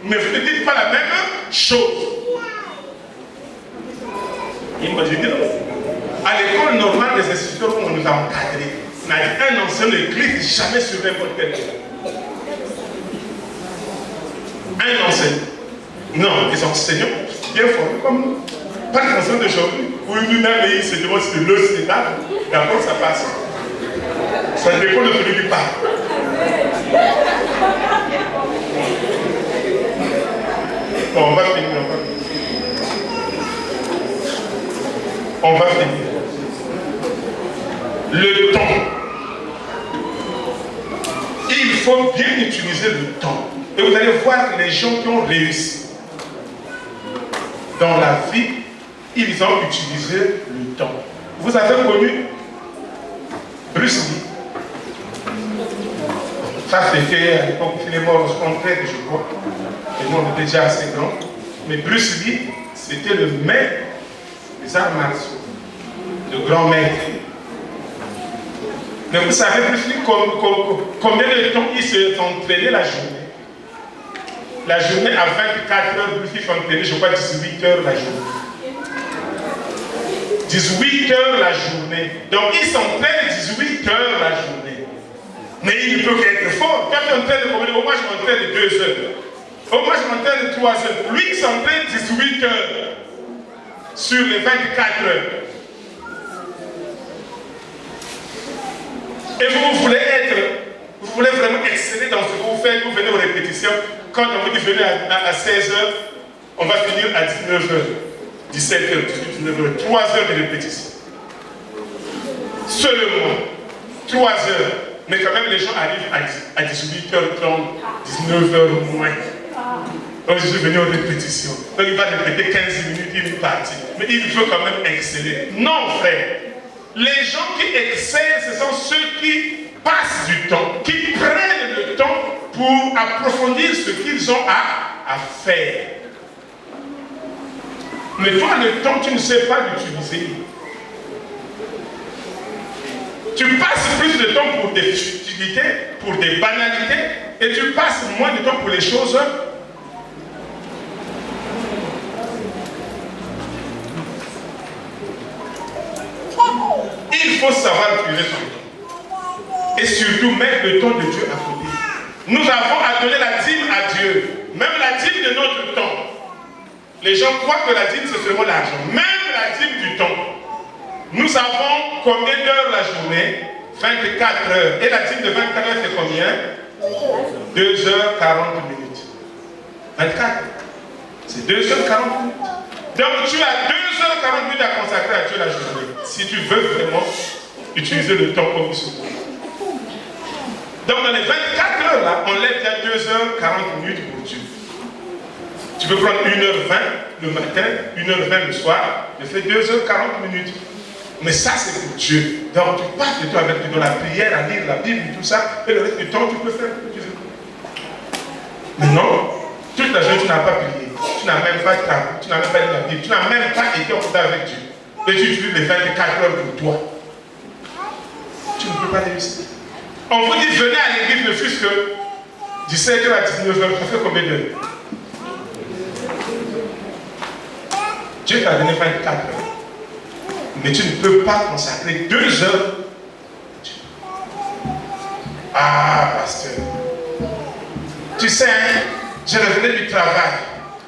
Mais vous ne dites pas la même chose. Imaginez. À l'école normale des instituteurs où on nous a encadrés, on a dit un ancien ne glisse jamais sur n'importe quel chose. Un enseignant. Non, les enseignants, bien formés comme nous. Pas les enseignants d'aujourd'hui, où lui-même il se demande si c'est le Sénat, d'abord ça passe. Ça dépend de celui qui parle. Bon, on va finir. On va finir. Le temps. Il faut bien utiliser le temps. Et vous allez voir que les gens qui ont réussi dans la vie, ils ont utilisé le temps. Vous avez connu Bruce Lee. Ça c'était à l'époque où il est mort en traite, je crois. Et nous on était déjà assez grands. Mais Bruce Lee, c'était le maître des arts martiaux. Le grand maître. Mais vous savez, Bruce Lee, combien de temps il s'est entraîné la journée? La journée à 24 heures, Bruce Lee s'entraînait, je crois, 18 heures la journée. 18 heures la journée. Donc il s'entraîne 18 heures la journée. Mais il ne peut qu'être fort. Quand tu entraînes de combien? Au moins je m'entraîne 2 heures. Au moins je m'entraîne 3 heures. Lui il s'entraîne 18 heures sur les 24 heures. Et vous voulez vraiment exceller dans ce que vous faites, vous venez aux répétitions. Quand on vous dit venez à 16 heures, on va finir à 19 heures. 17 heures, 18, 19 heures, 3 heures de répétition. Seulement 3 heures. Mais quand même, les gens arrivent à 18h30, 19h moins. Donc, je suis venu aux répétitions. Donc, il va répéter 15 minutes, il est parti. Mais il veut quand même exceller. Non, frère. Les gens qui excellent, ce sont ceux qui passent du temps, qui prennent le temps pour approfondir ce qu'ils ont à faire. Mais toi, le temps, tu ne sais pas l'utiliser. Tu passes plus de temps pour des futilités, pour des banalités, et tu passes moins de temps pour les choses. Il faut savoir utiliser son temps. Et surtout mettre le temps de Dieu à côté. Nous avons à donner la dîme à Dieu. Même la dîme de notre temps. Les gens croient que la dîme c'est seulement l'argent. Même la dîme du temps. Nous avons combien d'heures la journée? 24 heures. Et la dîme de 24 heures c'est combien? 2h40. 24. C'est 2h40 minutes. Donc tu as 2h40 minutes à consacrer à Dieu la journée. Si tu veux vraiment utiliser le temps comme il se doit. Donc dans les 24 heures là, on lève déjà 2h40 minutes pour Dieu. Tu peux prendre 1h20 le matin, 1h20 le soir, je fais 2h40 minutes. Mais ça c'est pour Dieu. Donc tu passes le temps avec Dieu dans la prière, à lire la Bible, tout ça, et le reste du temps tu peux faire ce que tu veux. Mais non, toute la journée tu n'as pas prié, tu n'as même pas travaillé, tu n'as même pas lu la Bible, tu n'as même pas été en contact avec Dieu. Et tu utilises les 24 heures pour toi. Tu ne peux pas réussir. On vous dit venez à l'église ne fût-ce que 17h à 19h, ça fait combien d'heures? Dieu t'a donné 24 heures. Mais tu ne peux pas consacrer 2 heures. Ah, pasteur. Tu sais, je revenais du travail.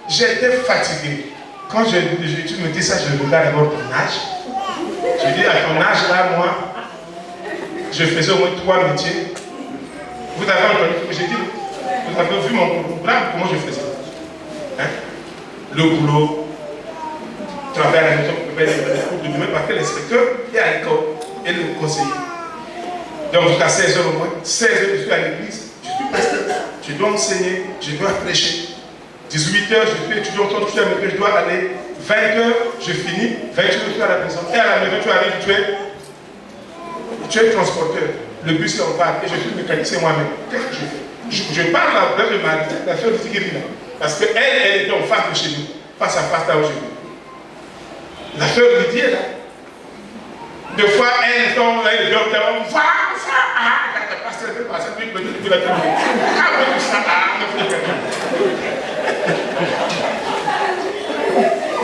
J'étais fatigué. Quand tu me dis ça, je regarde d'abord ton âge. Je dis à ton âge là, moi, je faisais au moins 3 métiers. Vous avez entendu ce que j'ai dit? Vous avez vu mon programme, comment je faisais? Hein? Le boulot, travailler à la maison, préparer les cours de demain, parce que l'inspecteur est à l'école et le conseiller. Donc jusqu'à 16h au moins, 16h je suis à l'église, je suis pasteur, je dois enseigner, je dois prêcher. 18h je suis étudiant, quand je suis à l'école, je dois aller. 20h je finis, 21h je suis à la maison. Et à la maison tu arrives, tu es transporteur. Le bus est en part et je suis mécanicien moi-même. Qu'est-ce que je fais? Je parle à la de Marie, la soeur de Tigirina, parce qu'elle était en face de chez nous, face à face là aujourd'hui. La soeur Lydie est là. Deux fois, elle tombe là, le docteur, va, ah, t'as pas servi par ça, puis peut-être que tu l'as terminé. Quand tu ça,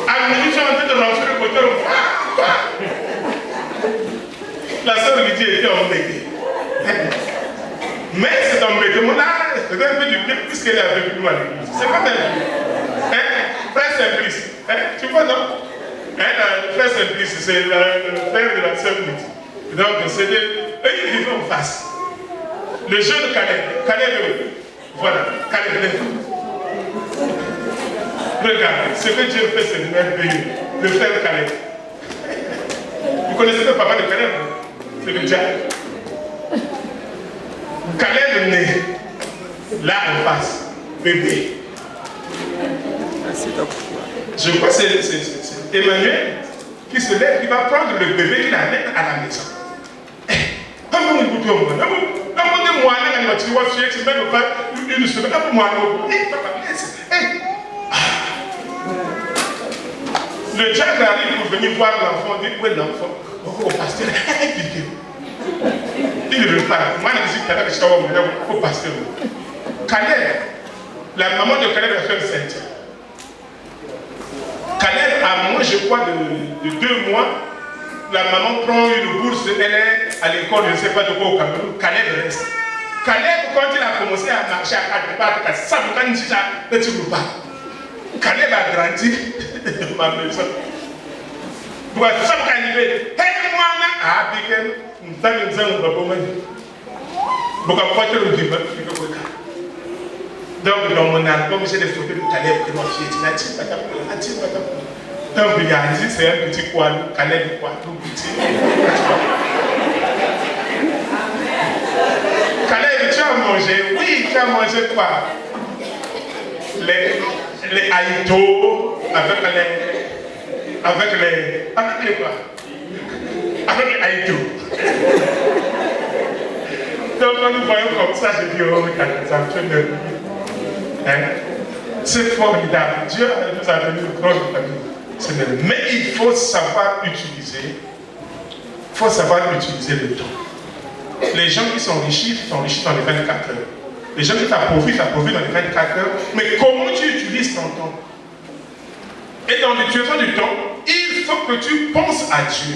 à midi, tu es en train de rentrer le moteur, va. La soeur Lydie était embêtée. Mais cet embêtement-là, c'est un peu du bien puisqu'elle est avec nous à l'église. C'est pas mal. Frère Simplice, tu vois, non? Le frère Simplice, c'est le frère de la sœur Lydie. Donc, c'est eux, ils vivent en face. Le jeune Caleb, voilà, Caleb. Regardez, ce que Dieu fait, c'est merveilleux. Le frère Caleb. Vous connaissez le papa de Caleb? C'est le diable. Caleb est né là en face, bébé. Je crois que c'est Emmanuel qui se lève, qui va prendre le bébé qui l'amène à la maison. Le diable arrive pour venir voir l'enfant, dit où est l'enfant? Au pasteur, il ne veut pas. Moi, je dis que je suis au pasteur. Caleb, la maman de Caleb a fait le Saint. Caleb, à moins, je crois, de 2 mois, la maman prend une bourse, elle est à l'école, je ne sais pas de quoi au Cameroun. Caleb reste. Caleb, quand il a commencé à marcher à 4 pas, ça me dit ça, ne tu peux pas. Caleb a grandi dans ma maison. Pour ça, quand il dit, moi, ah, Biken, nous avons dit, nous avons dit, donc, dans mon album, j'ai des photos de Caleb qui m'ont fait c'est un petit coin, Caleb quoi, tout petit. Caleb, tu as mangé? Oui, tu as mangé quoi? Les haïtos avec les quoi? Avec les haïtos. Donc, quand nous voyons comme ça, je dis, oh, ça me fait de... C'est formidable. Dieu nous a donné une grande famille. Mais il faut savoir utiliser le temps. Les gens qui sont riches dans les 24 heures. Les gens qui t'appauvrit dans les 24 heures. Mais comment tu utilises ton temps? Et dans l'utilisation du temps, il faut que tu penses à Dieu.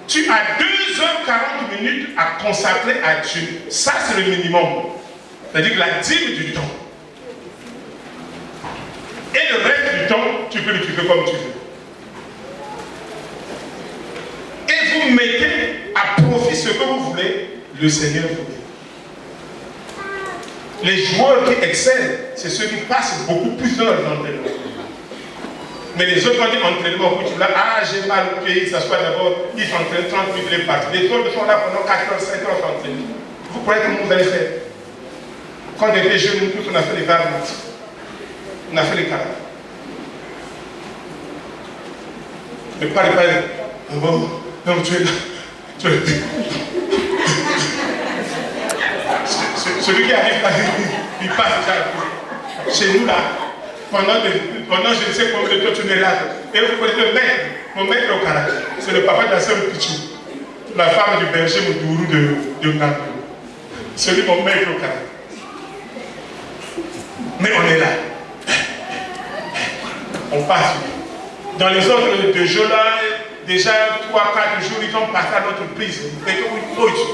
Tu as 2h40 minutes à consacrer à Dieu. Ça, c'est le minimum. C'est-à-dire la dîme du temps. Et le reste du temps, tu peux l'utiliser comme tu veux. Et vous mettez à profit ce que vous voulez, le Seigneur vous met. Les joueurs qui excellent, c'est ceux qui passent beaucoup plus d'heures dans le temps. Mais les autres, quand ils entraînement, tu là, ah, j'ai mal au pied, ça soit d'abord, ils s'entraînent 30 minutes les parties. Les autres sont là pendant 4 heures, 5 heures s'entraîner. Vous croyez que vous allez faire? Quand on était jeunes, nous tous, on a fait les varnes. On a fait les carats. Ne parlez pas. Bon, non, tu es là. Tu es là. Celui qui arrive là, il passe déjà. Chez nous là, pendant je ne sais combien de temps tu es là. Et vous connaissez le maître, mon maître au caractère. C'est le papa de la sœur Pichou, la femme du berger Moudourou de Ngango. Celui mon maître au caractère. Mais on est là. On passe. Dans les autres 2 jours là, déjà 3-4 jours, ils ont passé à notre prise. Et que oui,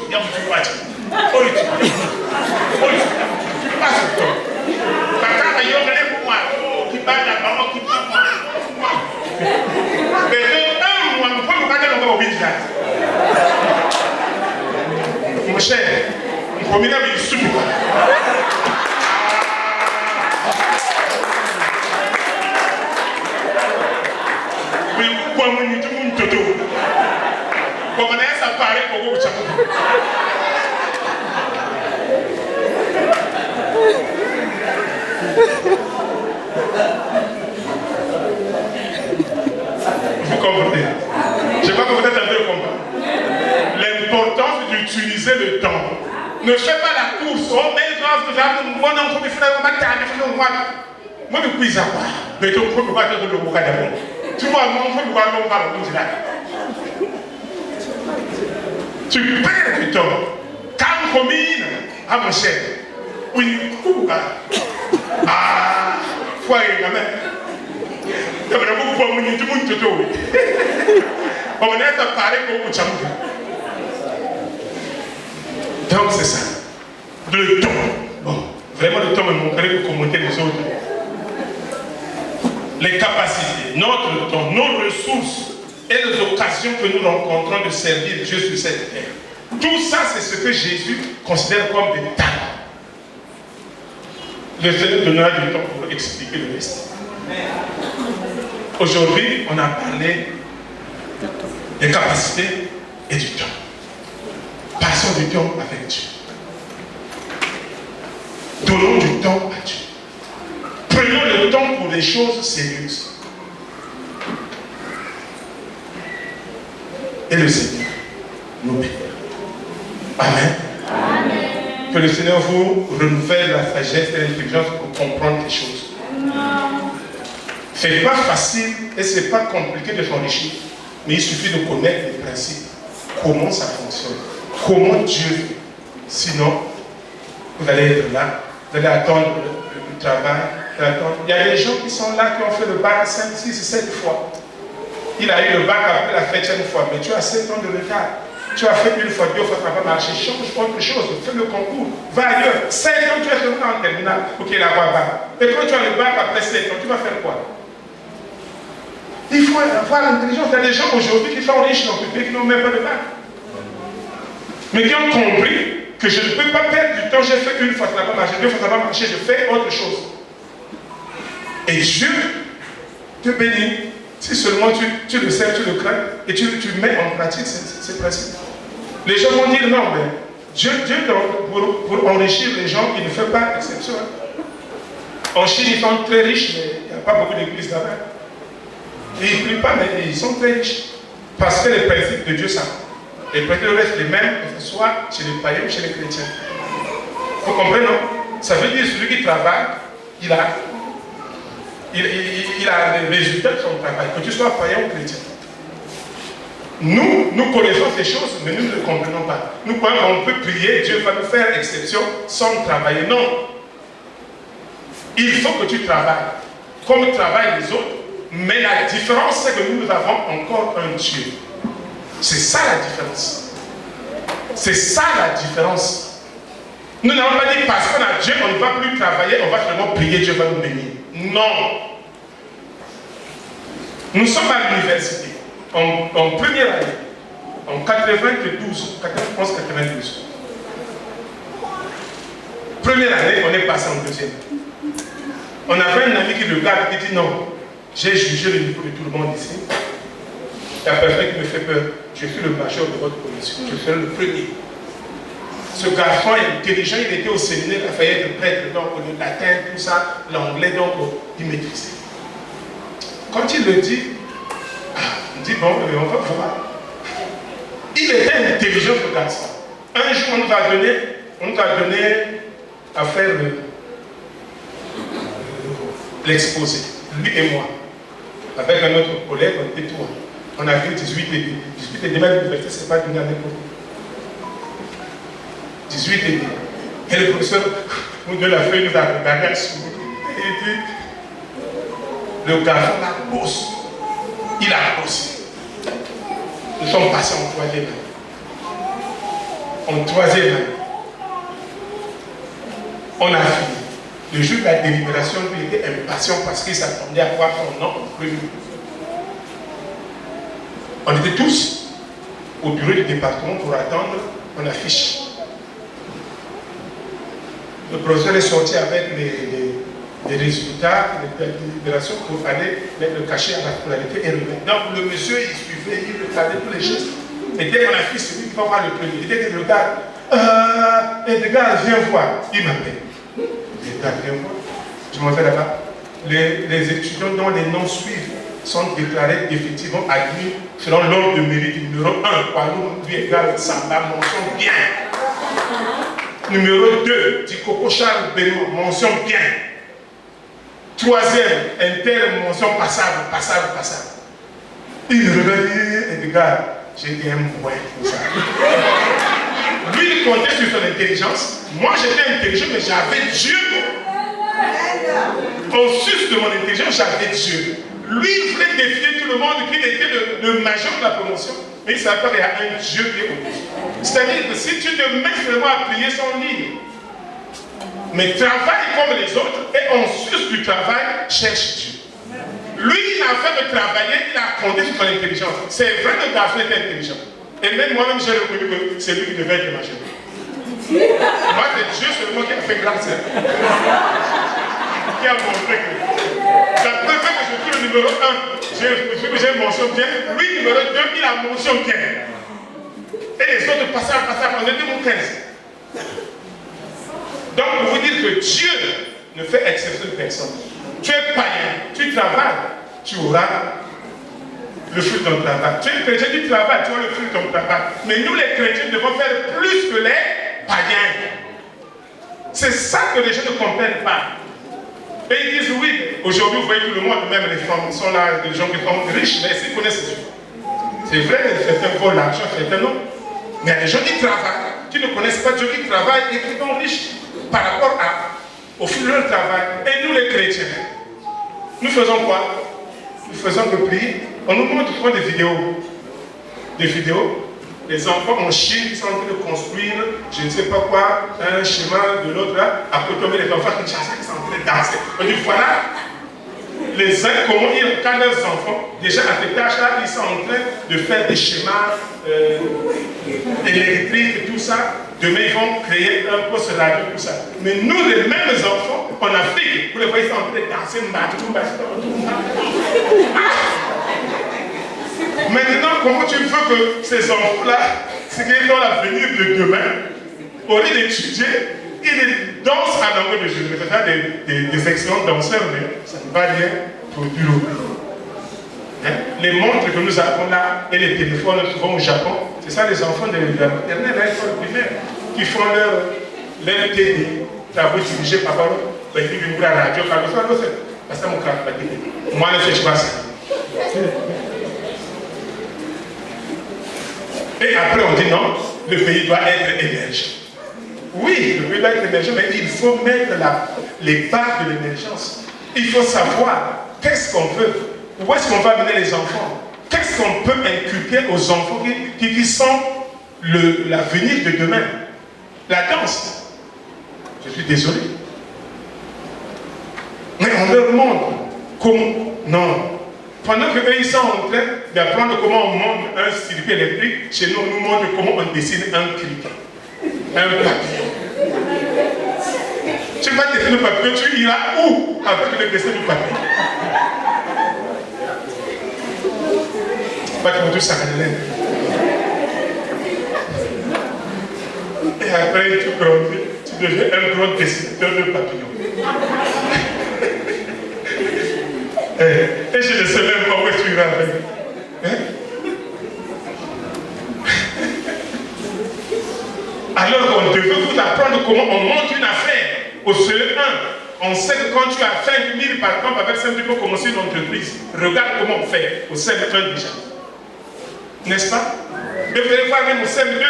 il y a un petit match. Tu passes le temps. Quand il y a un moi, qui bat la maman, qui bat moi. Mais un mois, on peut nous garder encore au visage. Mon cher, on promenait avec une soupe. Mais pourquoi on dit tout le monde toto? Comment ça paraît pour vous? Vous comprenez? Je ne sais pas que vous êtes un peu comprendre. L'importance d'utiliser le temps. Ne fais pas la course. Oh, mais moi, non, je vais faire un matin. Moi, je suis à quoi? Mais tu peux pas te le bouquet d'abord. Tu vois, moi, je vais voir l'homme là. Tu perds du temps. Quand on combine à mon cher, oui, ah, faut aller quand même. Tu vas beaucoup pour moi, tout le monde te trouve. On est à parler pour vous. Donc c'est ça. Le temps. Bon, vraiment le temps me montrer pour commenter les autres. Les capacités, notre temps, nos ressources et les occasions que nous rencontrons de servir Dieu sur cette terre. Tout ça, c'est ce que Jésus considère comme des talents. Le Seigneur donnera du temps pour expliquer le reste. Aujourd'hui, on a parlé des capacités et du temps. Passons du temps avec Dieu. Donnons du temps à Dieu. Prenons le temps pour les choses sérieuses. Et le Seigneur nous bénit. Amen. Amen. Que le Seigneur vous renouvelle la sagesse et l'intelligence pour comprendre les choses. Ce n'est pas facile et ce n'est pas compliqué de s'enrichir. Mais il suffit de connaître les principes. Comment ça fonctionne. Comment Dieu fait. Sinon, vous allez être là. Vous allez attendre le travail. Il y a des gens qui sont là qui ont fait le bac 5, 6, 7 fois. Il a eu le bac après la 7e fois, mais tu as 7 ans de retard. Tu as fait une fois, 2 fois, ça n'a pas marché. Change autre chose, fais le concours, va ailleurs. 7 ans, tu es seulement en terminale pour qu'il ait la bac. Et quand tu as le bac après 7 ans, tu vas faire quoi? Il faut avoir l'intelligence. Il y a des gens aujourd'hui qui sont riches dans ce pays qui n'ont même pas de bac. Mais qui ont compris que je ne peux pas perdre du temps. J'ai fait une fois, ça n'a pas marché, 2 fois, ça n'a pas marché, je fais autre chose. Et Dieu te bénit. Si seulement tu le sais, tu le crains et tu mets en pratique ces principes. Les gens vont dire non, mais Dieu pour enrichir les gens, il ne fait pas exception. En Chine, ils sont très riches, mais il n'y a pas beaucoup d'églises là-bas. Et ils ne prient pas, mais ils sont très riches. Parce que les principes de Dieu sont. Les principes restent les mêmes, que ce soit chez les païens ou chez les chrétiens. Vous comprenez, non? Ça veut dire que celui qui travaille, il a les résultats de son travail, que tu sois païen ou chrétien. Nous connaissons ces choses, mais nous ne les comprenons pas. Nous croyons qu'on peut prier, Dieu va nous faire exception sans travailler. Non. Il faut que tu travailles, comme travaillent les autres, mais la différence, c'est que nous avons encore un Dieu. C'est ça la différence. C'est ça la différence. Nous n'avons pas dit parce qu'on a Dieu, on ne va plus travailler, on va seulement prier, Dieu va nous bénir. Non. Nous sommes à l'université, en première année, en 92, 91-92. Première année, on est passé en deuxième. On avait un ami qui le garde et dit non, J'ai jugé le niveau de tout le monde ici. La personne qui me fait peur, je suis le major de votre commission. Je serai le premier. Ce garçon est intelligent, il était au séminaire, il a failli être prêtre, donc le latin, tout ça, l'anglais, donc il maîtrisait. Quand il le dit, on dit bon, on va voir. Il était intelligent, ce garçon. Un jour, on nous a donné à faire l'exposé, lui et moi. Avec un autre collègue, on était trois. On a vu 18 et demi. 18 et demi à l'université, ce n'est pas donné à n'importe qui. 18 et demi. Et le professeur de la feuille nous a regardé à ce moment. Il dit, le garçon la bosse. Il a bossé. Nous sommes passés en troisième année. En troisième année. On a fini. Le jour de la délibération, lui était impatient parce qu'il s'attendait à voir son nom en premier. On était tous au bureau du département pour attendre qu'on affiche. Le professeur est sorti avec les résultats de la délibération pour aller le cacher à la scolarité et remettre. Donc le monsieur, il suivait, il regardait tous les gestes. Et dès qu'on affiche celui qui va voir le premier, dès qu'il regarde, Edgar, viens voir. Il m'appelle. Edgar, viens voir. Je m'en vais là-bas. Les étudiants dont les noms suivent sont déclarés effectivement admis selon l'ordre de mérite numéro 1. Kwalou, lui, Edgar, Samba, mention bien. Numéro 2, Dikoko Charles Benoît, mention bien. Troisième, Inter, mention passable. Il me regarde, Edgar, j'ai dit un point pour ça. Lui, il comptait sur son intelligence. Moi, j'étais intelligent, mais j'avais Dieu. En sus de mon intelligence, j'avais Dieu. Lui, il voulait défier tout le monde qu'il était le major de la promotion. Mais il savait qu'il y a un Dieu qui est au-dessus. C'est-à-dire que si tu te mets vraiment à prier son livre, mais travaille comme les autres, et en sus du travail, cherche Dieu. Lui, il a fait de travailler, il a compté sur son intelligence. C'est vrai que le garçon était intelligent. Et même moi-même, j'ai reconnu que c'est lui qui devait être major. Moi, c'est Dieu seulement qui a fait grâce. Qui a montré que la preuve que je suis le numéro 1, j'ai mention bien. Lui, numéro 2, il a mention bien. Et les autres passaient, on était mon 15. Donc, pour vous dire que Dieu ne fait exception de personne. Tu es païen, tu travailles, tu auras le fruit de ton travail. Tu es chrétien, tu travailles, tu auras le fruit de ton travail. Mais nous, les chrétiens, devons faire plus que les païens. C'est ça que les gens ne comprennent pas. Et ils disent oui, aujourd'hui vous voyez tout le monde, même les femmes sont là, des gens qui sont riches, mais ils connaissent Dieu. C'est vrai que certains volent l'argent, certains non. Mais il y a des gens qui travaillent, qui ne connaissent pas Dieu, qui travaillent et qui sont riches par rapport au fil de leur travail. Et nous les chrétiens, nous faisons quoi? Nous faisons que prier. On nous montre souvent des vidéos. Les enfants en Chine sont en train de construire, je ne sais pas quoi, un schéma de l'autre là, à côté les enfants qui sont en train de danser. On dit voilà, les uns, comment ils encadrent leurs enfants, déjà à cet âge-là, ils sont en train de faire des schémas électriques et tout ça. Demain, ils vont créer un poste radio, tout ça. Mais nous, les mêmes enfants, en Afrique, vous les voyez, ils sont en train de danser, Maintenant, comment tu veux que ces enfants-là, ce qui est dans l'avenir de demain, au lieu d'étudier, ils dansent à l'angle de Jésus. C'est-à-dire des excellents danseurs, mais ça ne va rien produire au pays. Les montres que nous avons là et les téléphones souvent au Japon, c'est ça les enfants de la maternelle, à l'école primaire, qui font leur TD, travaux dirigés par eux, qui viennent à la radio, parce que moi, je ne fais pas ça. Et après, on dit non, le pays doit être émergent. Oui, le pays doit être émergent, mais il faut mettre les bases de l'émergence. Il faut savoir qu'est-ce qu'on veut, où est-ce qu'on va amener les enfants, qu'est-ce qu'on peut inculquer aux enfants qui sont l'avenir de demain. La danse, je suis désolé. Mais on leur montre comment. Non. Pendant qu'eux, ils sont en train d'apprendre comment on monte un circuit électrique, chez nous, on nous montre comment on dessine un criquet, un papillon. Tu vas dessiner le papillon, tu iras où avec le dessin du papillon? Pas que tout ça et après, tu grandis, tu deviens un grand dessinateur de papillons. Et je ne sais même pas où est-ce que tu iras avec. Hein? Alors qu'on devait vous apprendre comment on monte une affaire au CE1. On sait que quand tu as 5 000 par exemple avec 5 000 pour commencer une entreprise, regarde comment on fait au CE1 déjà. N'est-ce pas? Et vous allez voir même au CE2,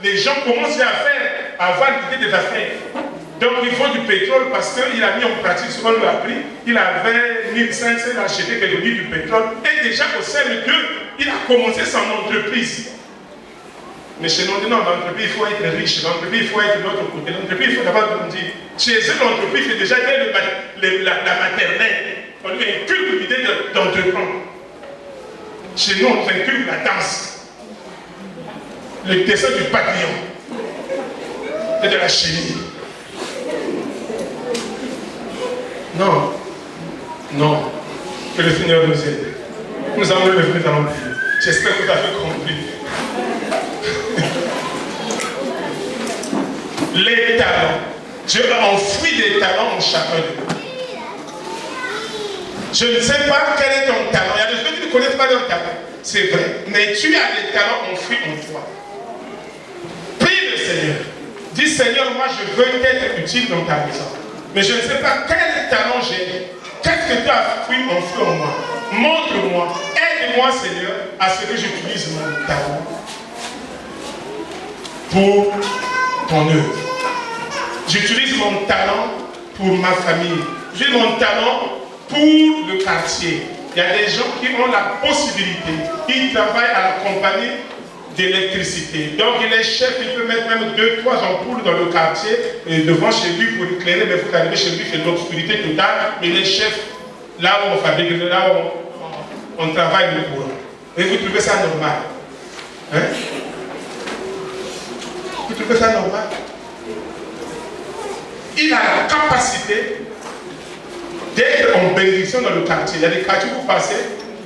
les gens commencent à avoir l'idée des affaires. Donc il faut du pétrole parce qu'il a mis en pratique ce qu'on lui a appris. Il avait 1500, il a acheté quelques litres du pétrole. Et déjà au CE2, il a commencé son entreprise. Mais chez nous, non, l'entreprise, il faut être riche. L'entreprise, il faut être de l'autre côté. L'entreprise, il faut d'abord grandir. Chez eux, l'entreprise, c'est déjà dès la maternelle. On lui inculque l'idée d'entreprendre. Chez nous, on inculque la danse. Le dessin du papillon. Et de la chenille. Non. Non. Que le Seigneur nous aide. Nous allons le lever dans le vie. J'espère que vous avez compris. Les talents. Dieu a enfoui des talents en chacun de nous. Je ne sais pas quel est ton talent. Il y a des gens qui ne connaissent pas leur talent. C'est vrai. Mais tu as des talents enfouis en toi. Prie le Seigneur. Dis Seigneur, moi je veux être utile dans ta maison. Mais je ne sais pas quel talent j'ai. Qu'est-ce que tu as enfoui en moi? Montre-moi. Aide-moi Seigneur à ce que j'utilise mon talent pour ton œuvre. J'utilise mon talent pour ma famille. J'utilise mon talent pour le quartier. Il y a des gens qui ont la possibilité, ils travaillent à la compagnie d'électricité. Donc il est chef, il peut mettre même 2-3 ampoules dans le quartier et devant chez lui pour éclairer, mais vous arrivez chez lui, c'est l'obscurité totale, mais il est chef là où on fabrique, là où on travaille le courant. Et vous trouvez ça normal? Hein? Vous trouvez ça normal? Il a la capacité d'être en bénédiction dans le quartier. Il y a des quartiers où vous passez,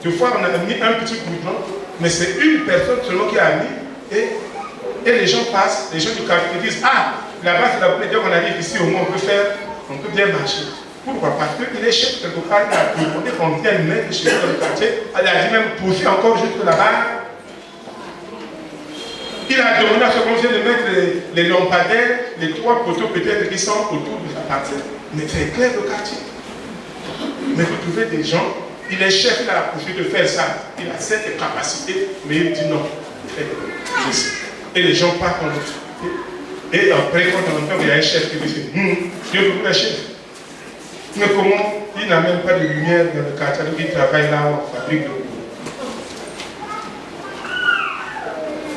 des fois on a mis un petit goudron, mais c'est une personne seulement qui a mis, et les gens passent, les gens du quartier disent, ah, là-bas c'est la première fois qu'on arrive ici, au moins on peut bien marcher. Pourquoi? Parce qu'il est chef quelque part, il a demandé qu'on vienne mettre chez lui dans le quartier, elle a dit même pousser encore juste là-bas. Il a demandé à ce qu'on vienne de mettre les lampadaires, les 3 poteaux peut-être qui sont autour de sa partie. Mais c'est clair le quartier. Mais vous trouvez des gens, il est chef, il a la possibilité de faire ça. Il a cette capacité, mais il dit non. Et les gens partent en obscurité. Et après, quand on entend qu'il y a un chef qui dit, Dieu veut un chef. Mais comment? Il n'a même pas de lumière dans le quartier, donc il travaille là où on fabrique le boulot.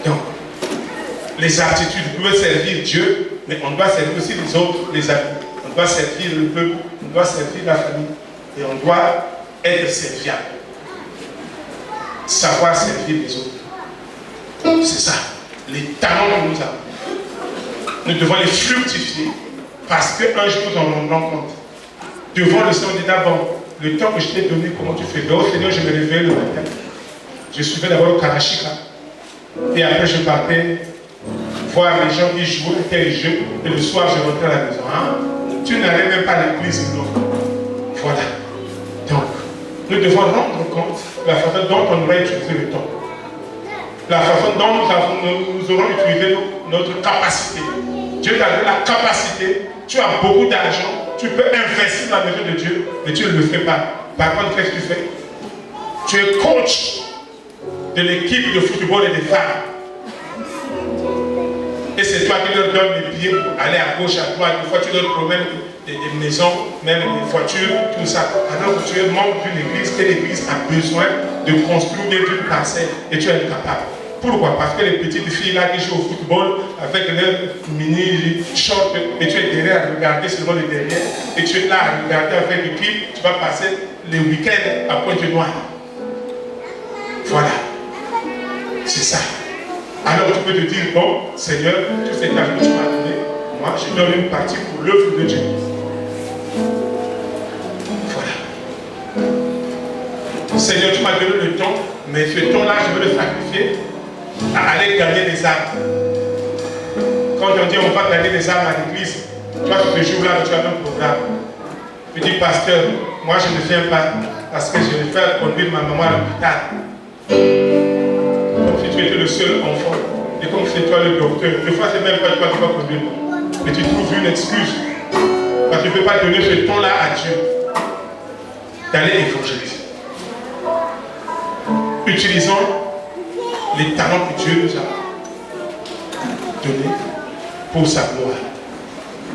Donc, les attitudes, vous pouvez servir Dieu, mais on doit servir aussi les autres, les amis. On doit servir le peuple, on doit servir la famille. Et on doit être serviable. Savoir servir les autres. C'est ça. Les talents que nous avons. Nous devons les fructifier parce qu'un jour nous en rendrons compte. Devant le Seigneur, on dit d'abord, le temps que je t'ai donné, comment tu fais? Donc, Seigneur, je me réveillais le matin. Je suivais d'abord au Karachika. Et après, je partais voir les gens qui jouaient tel jeu. Et le soir, je rentrais à la maison. Hein? Tu n'allais même pas à l'église, non? Voilà. Donc, nous devons rendre compte de la façon dont on aurait utilisé le temps. La façon dont nous aurons utilisé notre capacité. Dieu t'a donné la capacité. Tu as beaucoup d'argent. Tu peux investir dans la maison de Dieu, mais tu ne le fais pas. Par contre, qu'est-ce que tu fais? Tu es coach de l'équipe de football et des femmes. Et c'est toi qui leur donnes les billets pour aller à gauche, à droite. Des fois, tu leur promènes des maisons, même des voitures, tout ça. Alors que tu es membre d'une église, et l'église a besoin de construire une parcelle et tu es incapable. Pourquoi? Parce que les petites filles là qui jouent au football avec leurs mini shorts et tu es derrière à regarder seulement les derrière et tu es là à regarder avec l'équipe, tu vas passer les week-ends à Pointe-Noire. Voilà. C'est ça. Alors tu peux te dire, bon, Seigneur, tout cet argent que tu m'as donné, moi je donne une partie pour l'œuvre de Dieu. Voilà. Seigneur, tu m'as donné le temps, mais ce temps-là, je veux le sacrifier à aller gagner des âmes. Quand on dit on va gagner des âmes à l'église, toi, ce jour-là, tu as un programme. Tu dis, pasteur, moi je ne viens pas parce que je vais faire conduire ma maman à l'hôpital. Comme si tu étais le seul enfant et comme si c'était toi le docteur. Des fois, c'est même pas toi qui vas conduire. Mais tu trouves une excuse parce que tu ne peux pas donner ce temps-là à Dieu d'aller évangéliser. Utilisons les talents que Dieu nous a donnés pour sa gloire.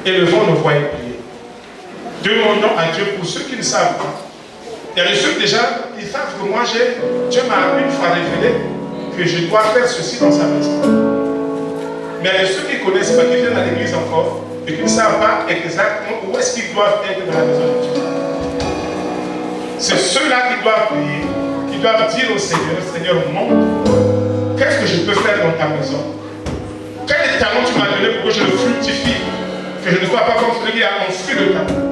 Élevons nos voix et prions. Demandons à Dieu pour ceux qui ne savent pas. Il y a ceux déjà, ils savent que moi, Dieu m'a une fois révélé que je dois faire ceci dans sa maison. Mais il y a ceux qui ne connaissent pas, qui viennent à l'église encore, et qui ne savent pas exactement où est-ce qu'ils doivent être dans la maison de Dieu. C'est ceux-là qui doivent prier, qui doivent dire au Seigneur, Seigneur, montre, qu'est-ce que je peux faire dans ta maison? Quel talent tu m'as donné pour que je le fructifie? Que je ne sois pas comme celui qui a enfui le talent.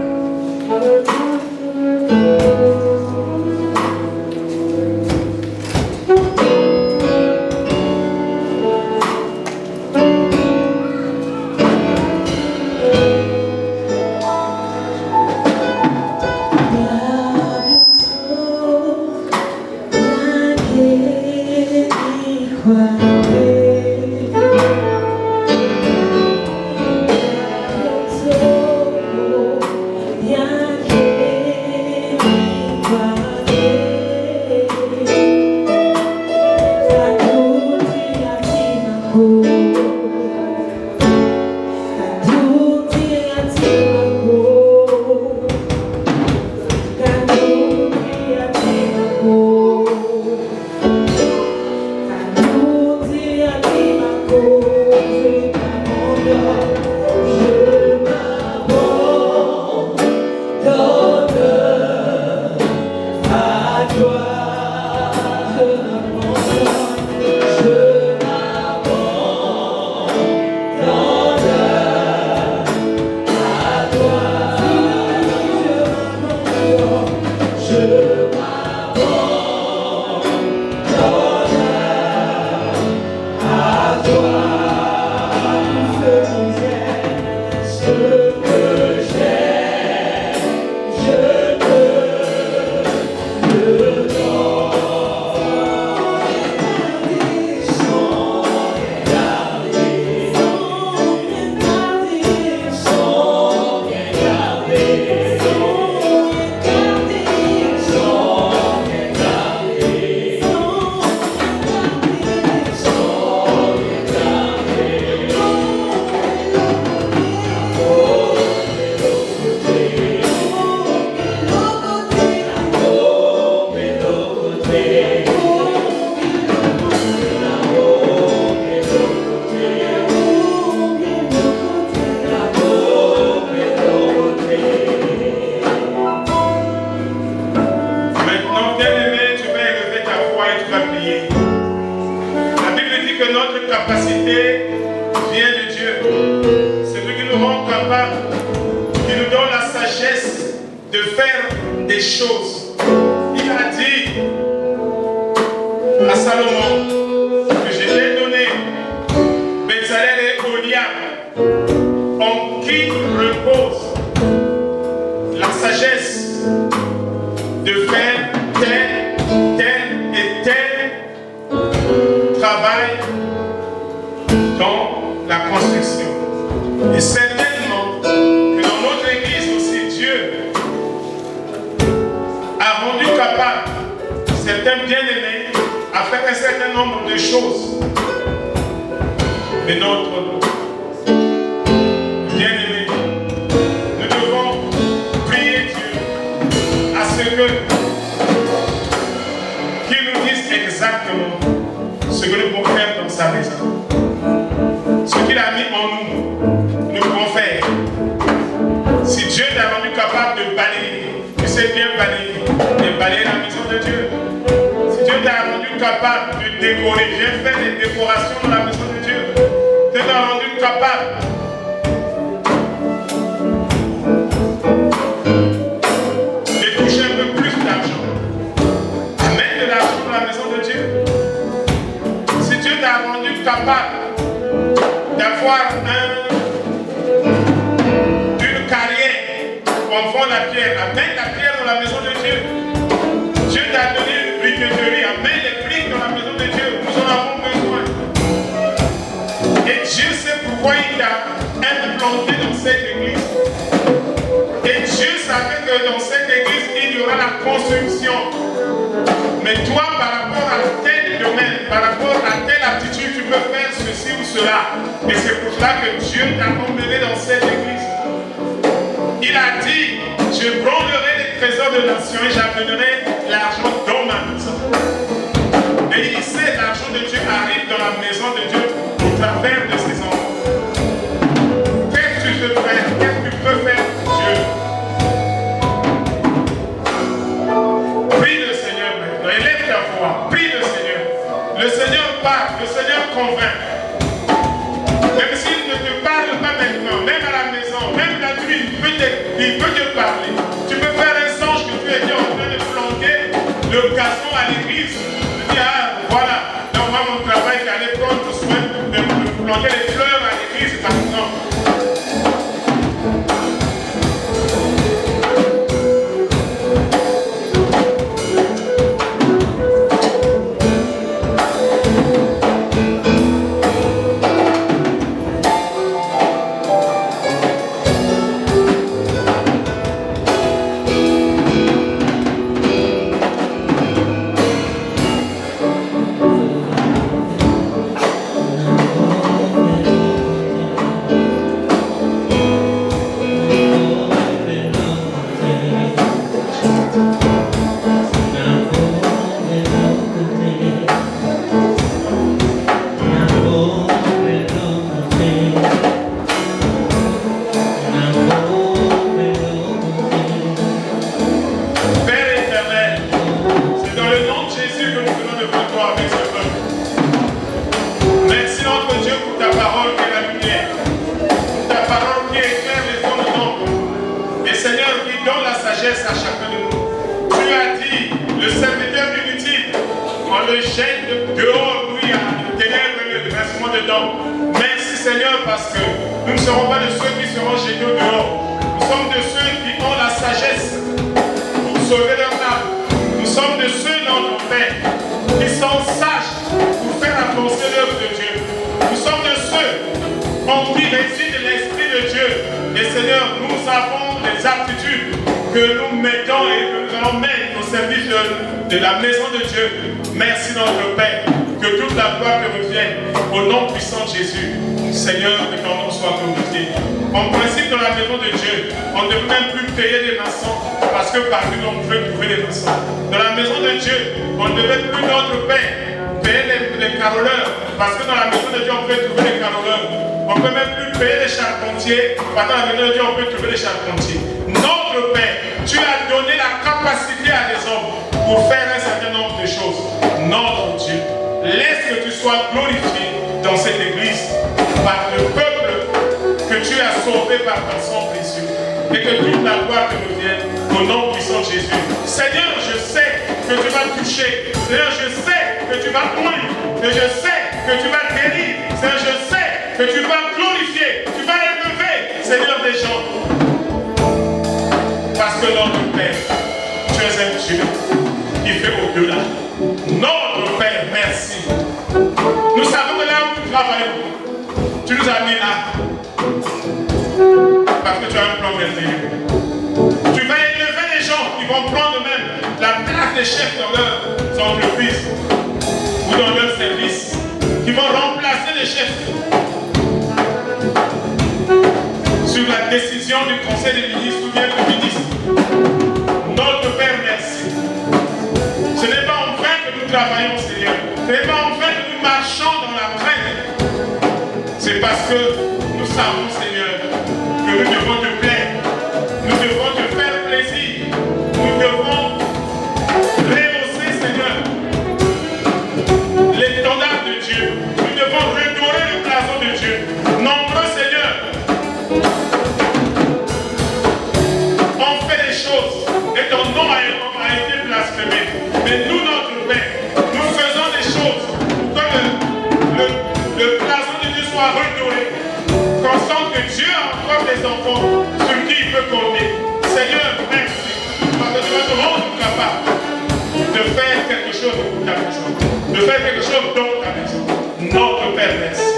de l'argent dans la maison de Dieu? Si Dieu t'a rendu capable d'avoir une carrière, on vend la pierre, amène la pierre dans la maison de Dieu. Dieu t'a donné une briqueterie, amène les briques dans la maison de Dieu. Nous en avons besoin. Et Dieu sait pourquoi il t'a implanté dans cette église. Et Dieu savait que dans cette église, il y aura la construction. Mais toi, par rapport à tel domaine, par rapport à telle aptitude, tu peux faire ceci ou cela. Et c'est pour cela que Dieu t'a emmené dans cette église. Il a dit, je branlerai les trésors de nations et j'amènerai l'argent dans ma maison. Et il sait, l'argent de Dieu arrive dans la maison de Dieu au travers de ses enfants. Qu'est-ce que tu peux faire? Qu'est-ce que tu peux faire, Dieu? Prie le Seigneur maintenant. Élève ta voix. Prie le Seigneur. Le Seigneur parle. Le Seigneur convainc. Même s'il ne te parle pas maintenant, même à la maison, même la nuit, il peut te parler. Tu peux faire un songe que tu étais en train de planter le gazon à l'église. Tu dis, ah, voilà, donc moi mon travail, j'allais prendre soin de planter les fleurs à l'église, par exemple. à chacun de nous. Tu as dit, le serviteur inutile, on le jette dehors, où il y a une ténèbre et le versement dedans. Merci Seigneur, parce que nous ne serons pas de ceux qui seront jetés dehors. Nous sommes de ceux qui ont la sagesse pour sauver leur âme. Nous sommes de ceux dans nos pères qui sont sages pour faire avancer l'œuvre de Dieu. Nous sommes de ceux en qui réside l'Esprit de Dieu. Et Seigneur, nous avons des aptitudes que nous mettons et que nous allons mettre au service de la maison de Dieu. Merci notre Père, que toute la gloire te revienne au nom puissant de Jésus. Seigneur, que ton nom soit glorifié. En principe, dans la maison de Dieu, on ne devrait même plus payer des maçons parce que partout on pouvait trouver des maçons. Dans la maison de Dieu, on ne devait plus notre Père payer les caroleurs parce que dans la maison de Dieu, on peut trouver les caroleurs. On ne peut même plus payer les charpentiers parce que dans la maison de Dieu, on peut trouver les charpentiers. Notre Père, tu as donné la capacité à des hommes pour faire un certain nombre de choses. Notre Dieu, laisse que tu sois glorifié dans cette église par le peuple que tu as sauvé par ton sang précieux. Et que toute la gloire te revienne au nom puissant de Jésus. Seigneur, je sais que tu vas toucher. Seigneur, je sais que tu vas ouvrir. Et je sais que tu vas guérir. Seigneur, je sais que tu vas glorifier. Tu vas élever, Seigneur, des gens. Parce que notre Père, tu es un Dieu qui fait au-delà. Notre Père, merci. Nous savons que là où nous travaillons, tu nous as mis là. Parce que tu as un plan merveilleux. Tu vas élever les gens qui vont prendre même la place des chefs dans leurs entreprises ou dans leur service, qui vont remplacer les chefs sur la décision du Conseil des ministres ou bien du ministre. Notre Père, merci. Ce n'est pas en vain que nous travaillons, Seigneur. Ce n'est pas en vain que nous marchons dans la crainte. C'est parce que nous savons, Seigneur, que nous devons te plaire. Nous devons te faire plaisir. Nous devons rehausser, Seigneur, l'étendard de Dieu. Nous devons redorer le blason de Dieu. Nombreux, Seigneur, on fait des choses et ton nom a été blasphémé. Mais nous, notre Père, faire quelque chose dans ta maison. Notre Père, merci.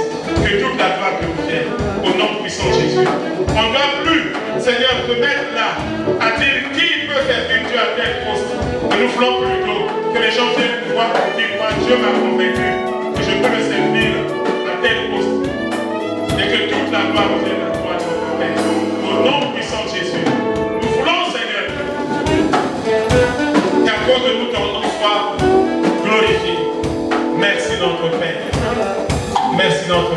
Que toute la gloire te revienne. Au nom puissant de Jésus. On ne doit plus, Seigneur, te mettre là à dire qui peut servir Dieu à tel poste. Et nous voulons plutôt que les gens viennent nous voir pour dire moi, Dieu m'a convaincu que je peux le servir à tel poste. Et que toute la gloire revienne à toi, notre Père. Au nom puissant de Jésus. Nous voulons, Seigneur, qu'à cause de nous, ton nom soit glorifié. Merci notre Père. Merci notre